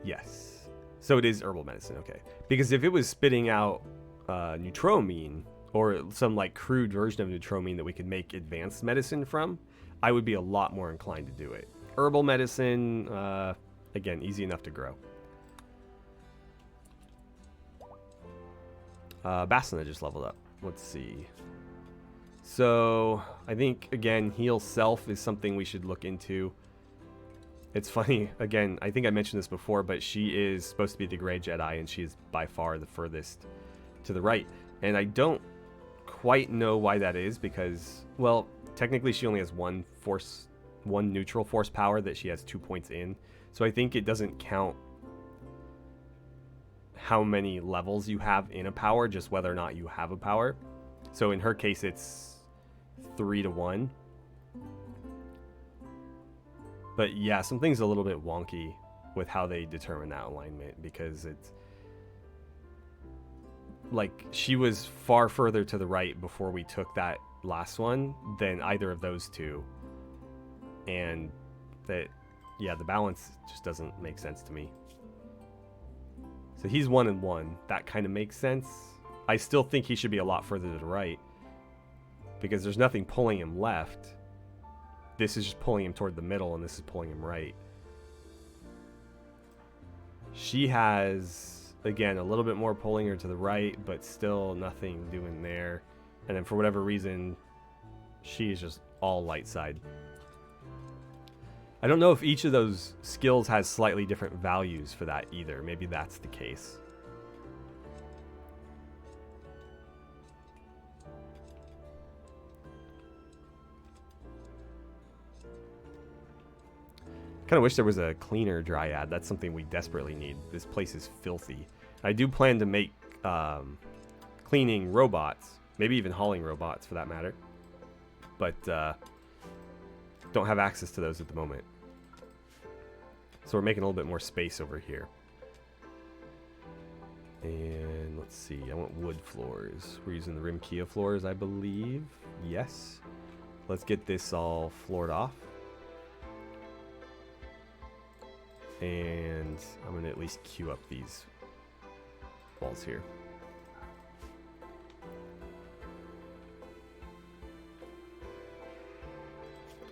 Yes. So it is herbal medicine, okay. Because if it was spitting out neutropamine, or some like crude version of neutropamine that we could make advanced medicine from, I would be a lot more inclined to do it. Herbal medicine, again, easy enough to grow. Basina just leveled up. Let's see. So I think, again, heal self is something we should look into. It's funny, again, I think I mentioned this before, but she is supposed to be the Grey Jedi, and she is by far the furthest to the right. And I don't quite know why that is, because, well, technically she only has one neutral force power that she has 2 points in. So I think it doesn't count how many levels you have in a power, just whether or not you have a power. So in her case, it's 3-to-1. But yeah, something's a little bit wonky with how they determine that alignment, because it's like she was far further to the right before we took that last one than either of those two. And that, yeah, the balance just doesn't make sense to me. So he's 1 and 1. That kind of makes sense. I still think he should be a lot further to the right, because there's nothing pulling him left. This is just pulling him toward the middle, and this is pulling him right. She has, again, a little bit more pulling her to the right, but still nothing doing there. And then for whatever reason, she is just all light side. I don't know if each of those skills has slightly different values for that either. Maybe that's the case. Kind of wish there was a cleaner dryad. That's something we desperately need. This place is filthy. I do plan to make cleaning robots, maybe even hauling robots for that matter, but don't have access to those at the moment. So we're making a little bit more space over here. And let's see, I want wood floors. We're using the Rimkia floors, I believe. Yes. Let's get this all floored off. And I'm going to at least queue up these walls here.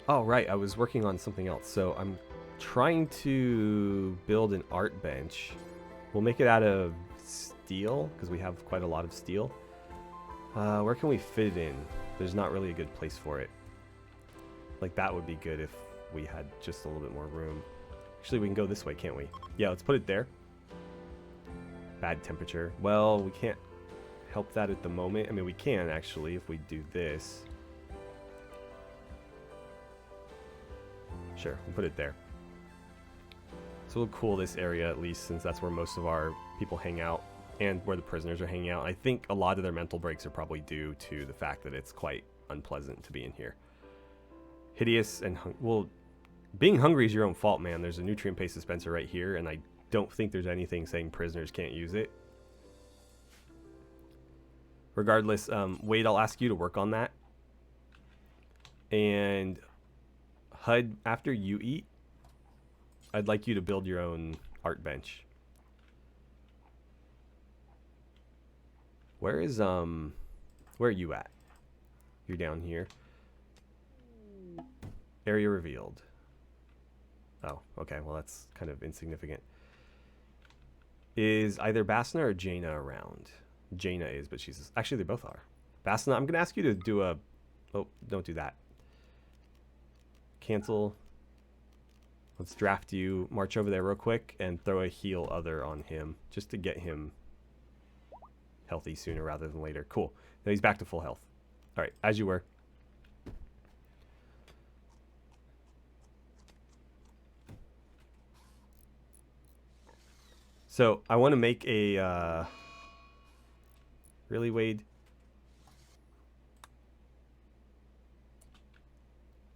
Oh, right. I was working on something else. So I'm trying to build an art bench. We'll make it out of steel because we have quite a lot of steel. Where can we fit it in? There's not really a good place for it. Like, that would be good if we had just a little bit more room. Actually, we can go this way, can't we? Yeah, let's put it there. Bad temperature. Well, we can't help that at the moment. I mean, we can, actually, if we do this. Sure, we'll put it there. So we'll cool this area, at least, since that's where most of our people hang out and where the prisoners are hanging out. I think a lot of their mental breaks are probably due to the fact that it's quite unpleasant to be in here. Hideous and... well, being hungry is your own fault, man. There's a nutrient paste dispenser right here, and I don't think there's anything saying prisoners can't use it. Regardless, Wade, I'll ask you to work on that. And HUD, after you eat, I'd like you to build your own art bench. Where are you at? You're down here. Area revealed. Oh, okay. Well, that's kind of insignificant. Is either Basna or Jaina around? Jaina is, but she's... Actually, they both are. Basna, I'm going to ask you to do a... Oh, don't do that. Cancel. Let's draft you. March over there real quick and throw a heal other on him just to get him healthy sooner rather than later. Cool. Now he's back to full health. All right, as you were. So I want to make a... Really, Wade?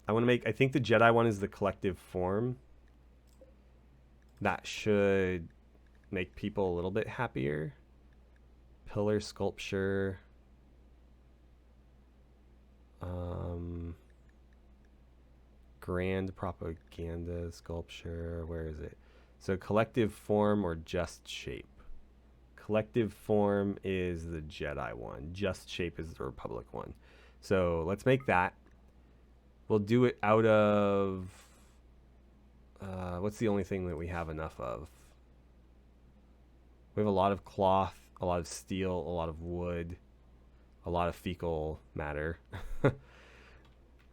I want to make... I think the Jedi one is the collective form. That should make people a little bit happier. Pillar sculpture. Grand propaganda sculpture. Where is it? So collective form or just shape. Collective form is the Jedi one. Just shape is the Republic one. So let's make that. We'll do it out of... what's the only thing that we have enough of? We have a lot of cloth, a lot of steel, a lot of wood, a lot of fecal matter.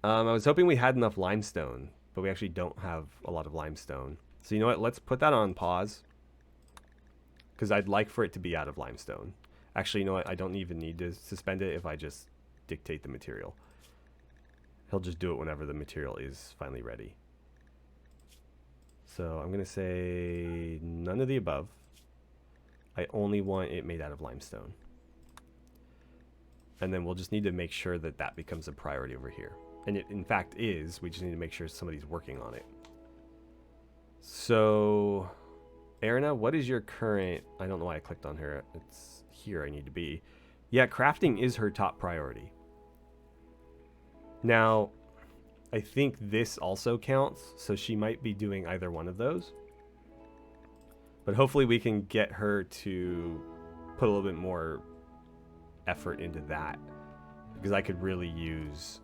I was hoping we had enough limestone, but we actually don't have a lot of limestone. So you know what? Let's put that on pause, because I'd like for it to be out of limestone. Actually, you know what? I don't even need to suspend it if I just dictate the material. He'll just do it whenever the material is finally ready. So I'm going to say none of the above. I only want it made out of limestone. And then we'll just need to make sure that that becomes a priority over here. And it, in fact, is. We just need to make sure somebody's working on it. So, Erna, what is your current... I don't know why I clicked on her. It's here I need to be. Yeah, crafting is her top priority. Now, I think this also counts, so she might be doing either one of those. But hopefully we can get her to put a little bit more effort into that, because I could really use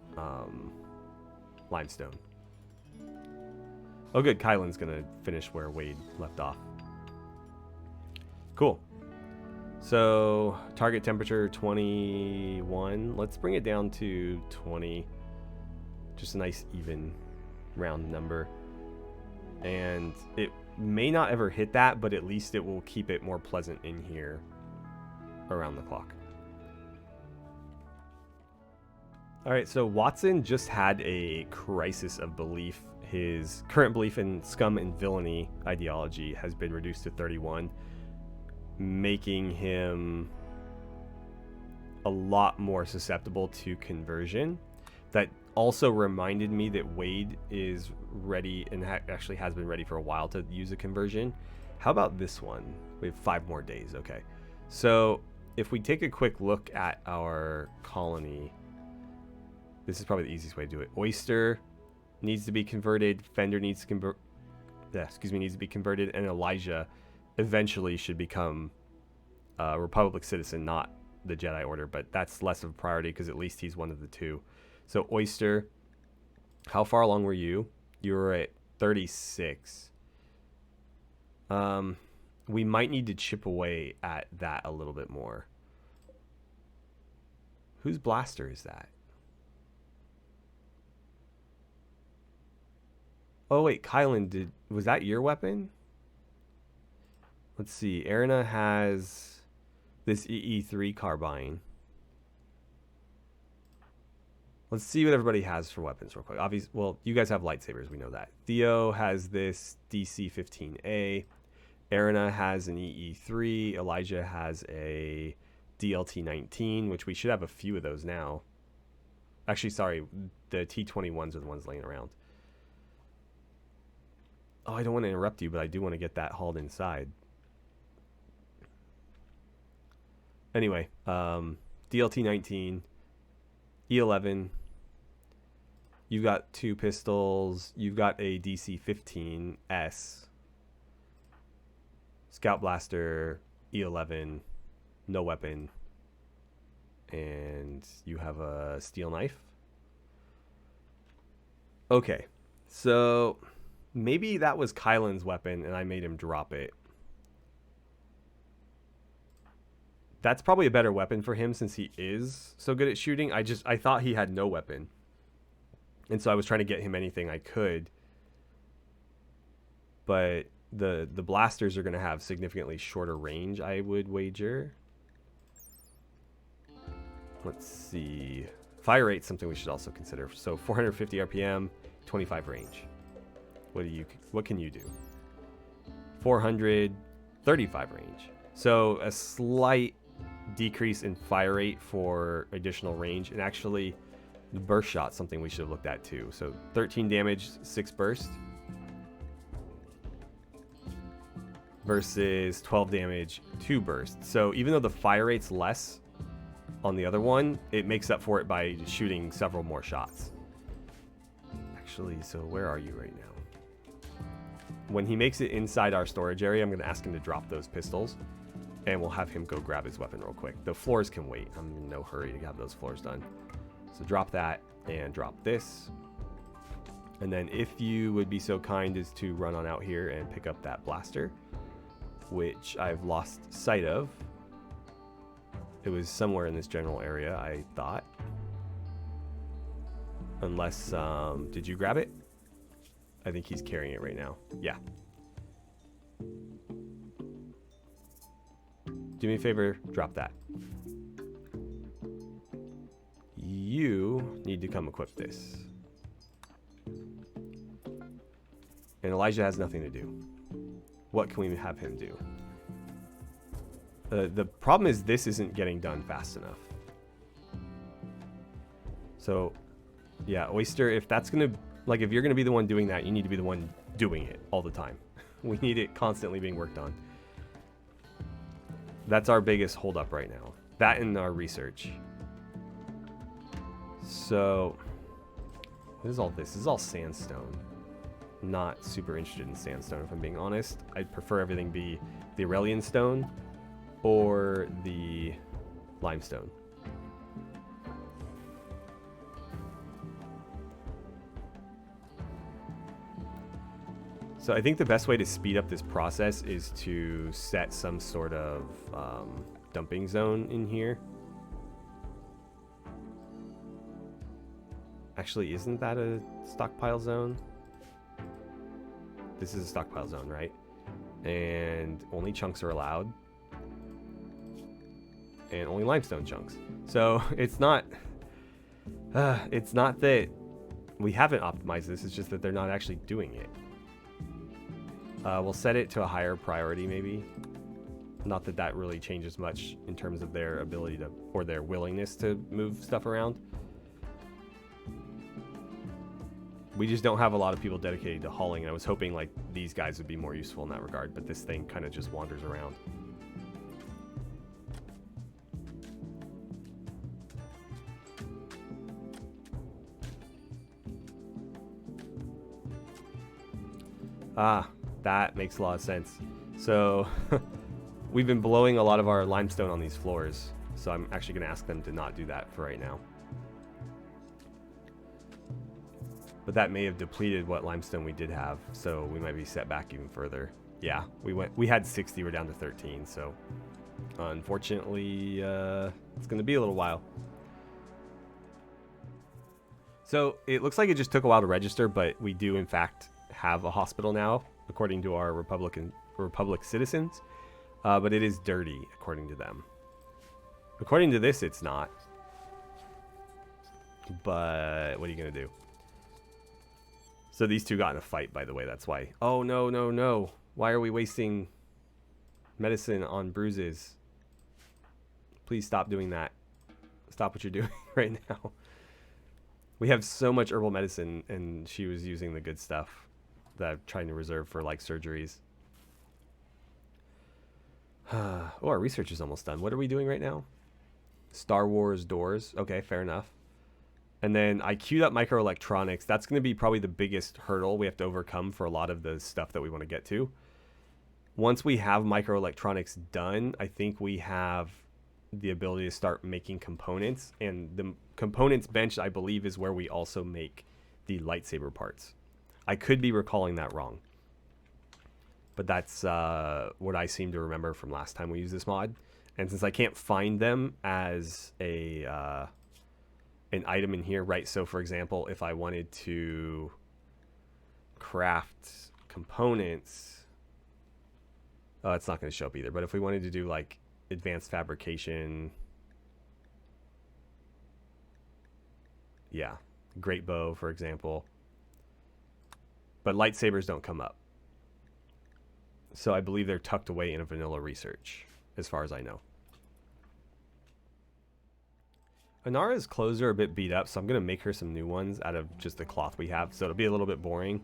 limestone. Oh good, Kylan's gonna finish where Wade left off. Cool. So target temperature 21. Let's bring it down to 20. Just a nice even round number. And it may not ever hit that, but at least it will keep it more pleasant in here around the clock. All right, so Watson just had a crisis of belief. His current belief in scum and villainy ideology has been reduced to 31, making him a lot more susceptible to conversion. That also reminded me that Wade is ready and actually has been ready for a while to use a conversion. How about this one? We have 5 more days. Okay, so if we take a quick look at our colony, this is probably the easiest way to do it. Oyster needs to be converted. Fender needs to convert. Yeah, excuse me, needs to be converted, and Elijah eventually should become a Republic citizen, not the Jedi Order. But that's less of a priority because at least he's one of the two. So Oyster, how far along were you? You were at 36. We might need to chip away at that a little bit more. Whose blaster is that? Oh wait, Kylan, was that your weapon? Let's see. Erna has this EE3 carbine. Let's see what everybody has for weapons real quick. Obviously, well, you guys have lightsabers, we know that. Theo has this DC-15A. Erna has an EE3. Elijah has a DLT-19, which we should have a few of those now. Actually, sorry, the T-21s are the ones laying around. Oh, I don't want to interrupt you, but I do want to get that hauled inside. Anyway, DLT-19, E11. You've got 2 pistols. You've got a DC-15S. Scout Blaster, E11, no weapon, and you have a steel knife. Okay, so maybe that was Kylan's weapon and I made him drop it. That's probably a better weapon for him since he is so good at shooting. I thought he had no weapon. And so I was trying to get him anything I could. But the blasters are going to have significantly shorter range, I would wager. Let's see. Fire rate's something we should also consider. So 450 RPM, 25 range. What can you do? 435 range. So a slight decrease in fire rate for additional range, and actually the burst shot, something we should have looked at too. So 13 damage, 6 burst versus 12 damage, 2 burst. So even though the fire rate's less on the other one, it makes up for it by shooting several more shots. Actually, so where are you right now? When he makes it inside our storage area, I'm going to ask him to drop those pistols, and we'll have him go grab his weapon real quick. The floors can wait. I'm in no hurry to have those floors done. So drop that and drop this. And then if you would be so kind as to run on out here and pick up that blaster, which I've lost sight of. It was somewhere in this general area, I thought. Unless, did you grab it? I think he's carrying it right now. Yeah. Do me a favor, drop that. You need to come equip this. And Elijah has nothing to do. What can we have him do? The problem is this isn't getting done fast enough. So, yeah, Oyster, if that's going to... Like, if you're going to be the one doing that, you need to be the one doing it all the time. We need it constantly being worked on. That's our biggest holdup right now. That and our research. So, what is all this? This is all sandstone. Not super interested in sandstone, if I'm being honest. I'd prefer everything be the Aurelian stone or the limestone. So I think the best way to speed up this process is to set some sort of dumping zone in here. Actually, isn't that a stockpile zone? This is a stockpile zone, right? And only chunks are allowed. And only limestone chunks. So it's not that we haven't optimized this, it's just that they're not actually doing it. We'll set it to a higher priority maybe. Not that that really changes much in terms of their ability to, or their willingness to move stuff around. We just don't have a lot of people dedicated to hauling. I was hoping like these guys would be more useful in that regard, but this thing kind of just wanders around. Ah, that makes a lot of sense. So we've been blowing a lot of our limestone on these floors, so I'm actually going to ask them to not do that for right now. But that may have depleted what limestone we did have, so we might be set back even further. Yeah, we had 60, we're down to 13, so unfortunately it's going to be a little while. So it looks like it just took a while to register, but we do in fact have a hospital now, according to our Republic citizens, but it is dirty according to them. According to this, it's not. But what are you gonna do? So these two got in a fight, by the way. That's why. Oh no, no, no! Why are we wasting medicine on bruises? Please stop doing that. Stop what you're doing right now. We have so much herbal medicine, and she was using the good stuff that I'm trying to reserve for like surgeries. Oh, our research is almost done. What are we doing right now? Star Wars doors. Okay, fair enough. And then I queued up microelectronics. That's going to be probably the biggest hurdle we have to overcome for a lot of the stuff that we want to get to. once we have microelectronics done, I think we have the ability to start making components. And the components bench, I believe, is where we also make the lightsaber parts. I could be recalling that wrong, but that's what I seem to remember from last time we used this mod. And since I can't find them as a an item in here, right? So for example, if I wanted to craft components, it's not going to show up either. But if we wanted to do like advanced fabrication, yeah, great bow, for example. But lightsabers don't come up. So I believe they're tucked away in a vanilla research, as far as I know. Anara's clothes are a bit beat up, so I'm going to make her some new ones out of just the cloth we have. So it'll be a little bit boring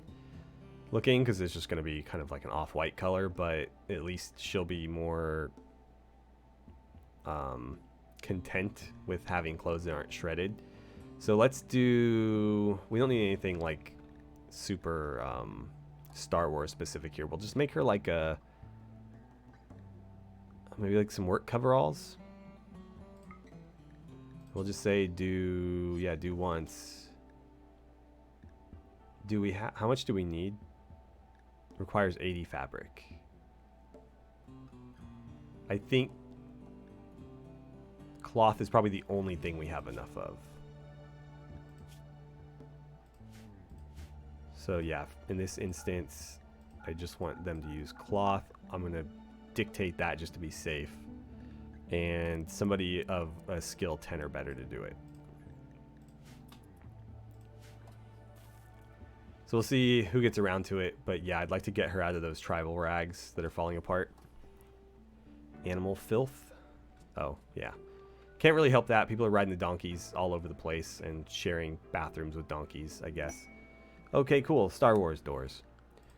looking because it's just going to be kind of like an off-white color, but at least she'll be more content with having clothes that aren't shredded. So let's do... We don't need anything like super Star Wars specific here. We'll just make her like a... Maybe like some work coveralls. We'll just say do once. Do we have... How much do we need? Requires 80 fabric. I think cloth is probably the only thing we have enough of. So yeah, in this instance, I just want them to use cloth. I'm going to dictate that just to be safe. And somebody of a skill 10 or better to do it. So we'll see who gets around to it. But yeah, I'd like to get her out of those tribal rags that are falling apart. Animal filth. Oh, yeah. Can't really help that. People are riding the donkeys all over the place and sharing bathrooms with donkeys, I guess. Okay, cool. Star Wars doors.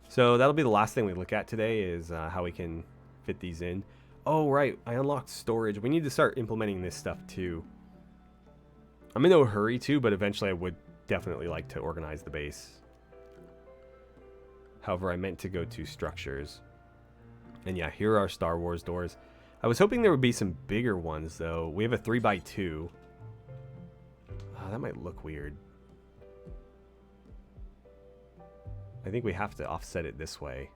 So that'll be the last thing we look at today is how we can fit these in. Oh, right. I unlocked storage. We need to start implementing this stuff too. I'm in no hurry too, but eventually I would definitely like to organize the base. However, I meant to go to structures. And yeah, here are Star Wars doors. I was hoping there would be some bigger ones though. We have a 3x2. Oh, that might look weird. I think we have to offset it this way.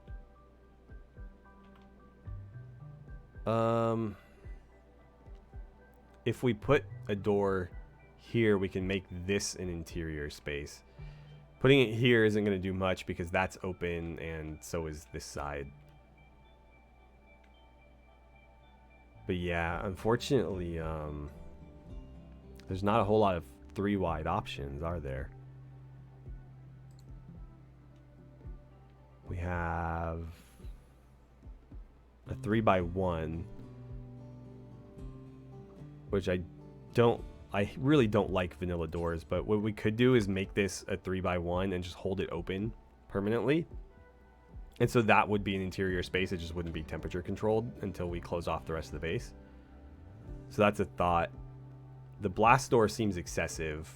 If we put a door here, we can make this an interior space. Putting it here isn't going to do much because that's open and so is this side. But yeah, unfortunately, there's not a whole lot of 3 wide options, are there? We have a 3x1, which I really don't like vanilla doors, but what we could do is make this a 3x1 and just hold it open permanently. And so that would be an interior space. It just wouldn't be temperature controlled until we close off the rest of the base. So that's a thought. The blast door seems excessive,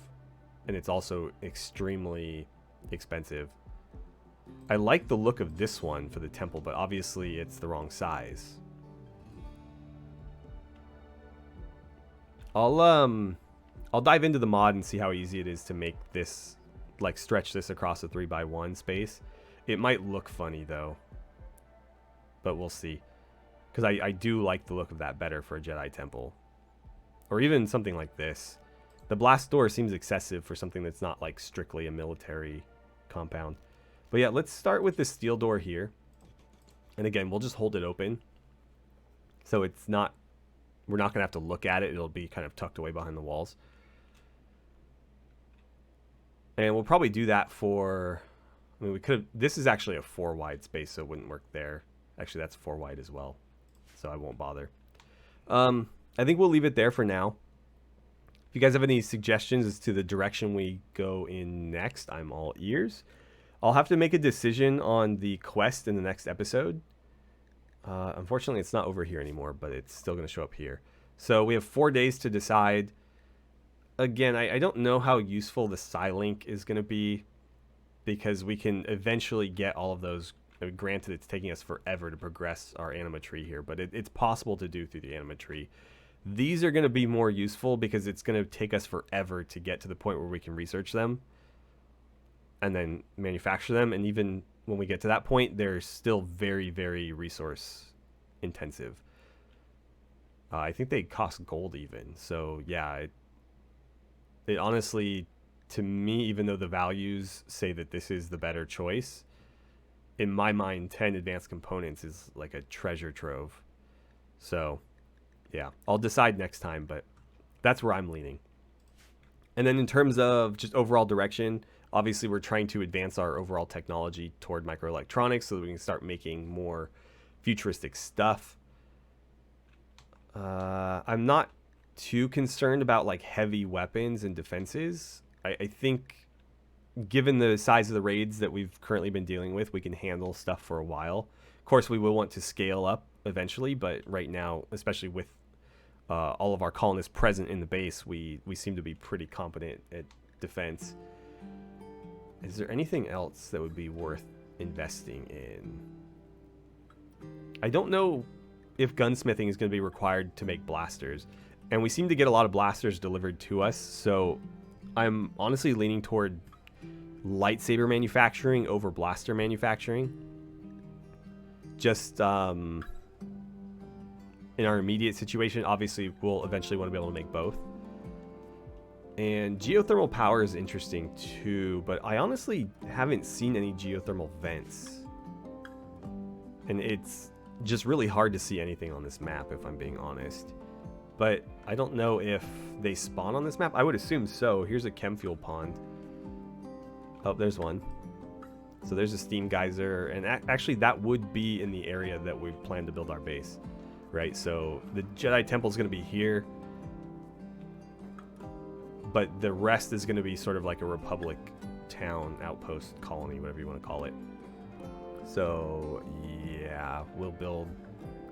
and it's also extremely expensive. I like the look of this one for the temple, but obviously it's the wrong size. I'll dive into the mod and see how easy it is to make this, like stretch this across a 3x1 space. It might look funny though, but we'll see. Because I do like the look of that better for a Jedi temple. Or even something like this. The blast door seems excessive for something that's not like strictly a military compound. But yeah, let's start with the steel door here. And again, we'll just hold it open. So it's not, we're not going to have to look at it. It'll be kind of tucked away behind the walls. And we'll probably do that for, I mean, we could have, this is actually a 4 wide space, so it wouldn't work there. Actually, that's 4 wide as well. So I won't bother. I think we'll leave it there for now. If you guys have any suggestions as to the direction we go in next, I'm all ears. I'll have to make a decision on the quest in the next episode. Unfortunately, it's not over here anymore, but it's still going to show up here. So we have 4 days to decide. Again, I don't know how useful the Psi-Link is going to be, because we can eventually get all of those I mean, granted, it's taking us forever to progress our anima tree here, but it's possible to do through the anima tree. These are going to be more useful because it's going to take us forever to get to the point where we can research them and then manufacture them. And even when we get to that point, they're still very, very resource intensive. I think they cost gold even. So yeah, it honestly, to me, even though the values say that this is the better choice, in my mind, 10 advanced components is like a treasure trove. So yeah, I'll decide next time, but that's where I'm leaning. And then in terms of just overall direction, obviously we're trying to advance our overall technology toward microelectronics so that we can start making more futuristic stuff. I'm not too concerned about like heavy weapons and defenses. I think given the size of the raids that we've currently been dealing with, we can handle stuff for a while. Of course, we will want to scale up eventually, but right now, especially with all of our colonists present in the base, we seem to be pretty competent at defense. Is there anything else that would be worth investing in? I don't know if gunsmithing is going to be required to make blasters, and we seem to get a lot of blasters delivered to us, so I'm honestly leaning toward lightsaber manufacturing over blaster manufacturing. Just in our immediate situation, obviously we'll eventually want to be able to make both. And geothermal power is interesting too, but I honestly haven't seen any geothermal vents. And it's just really hard to see anything on this map, if I'm being honest. But I don't know if they spawn on this map. I would assume so. Here's a chem fuel pond. Oh, there's one. So there's a steam geyser, and actually that would be in the area that we plan to build our base, right? So the Jedi Temple is going to be here, but the rest is going to be sort of like a Republic town, outpost, colony, whatever you want to call it. So yeah, we'll build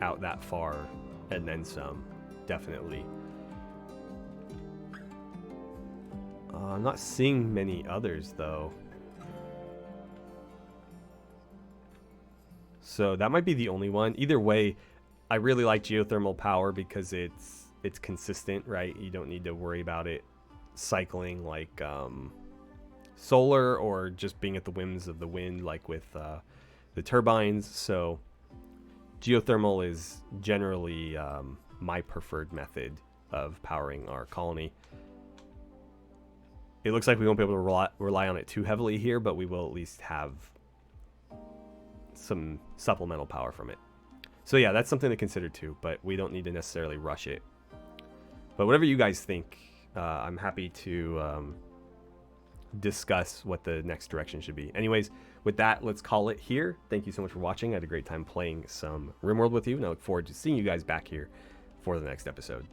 out that far and then some, definitely. I'm not seeing many others though. So that might be the only one. Either way, I really like geothermal power because it's consistent, right? You don't need to worry about it cycling like solar or just being at the whims of the wind like with the turbines. So geothermal is generally my preferred method of powering our colony. It looks like we won't be able to rely on it too heavily here, but we will at least have some supplemental power from it. So yeah, that's something to consider too, but we don't need to necessarily rush it. But whatever you guys think, I'm happy to discuss what the next direction should be. Anyways, with that, let's call it here. Thank you so much for watching. I had a great time playing some RimWorld with you, and I look forward to seeing you guys back here for the next episode.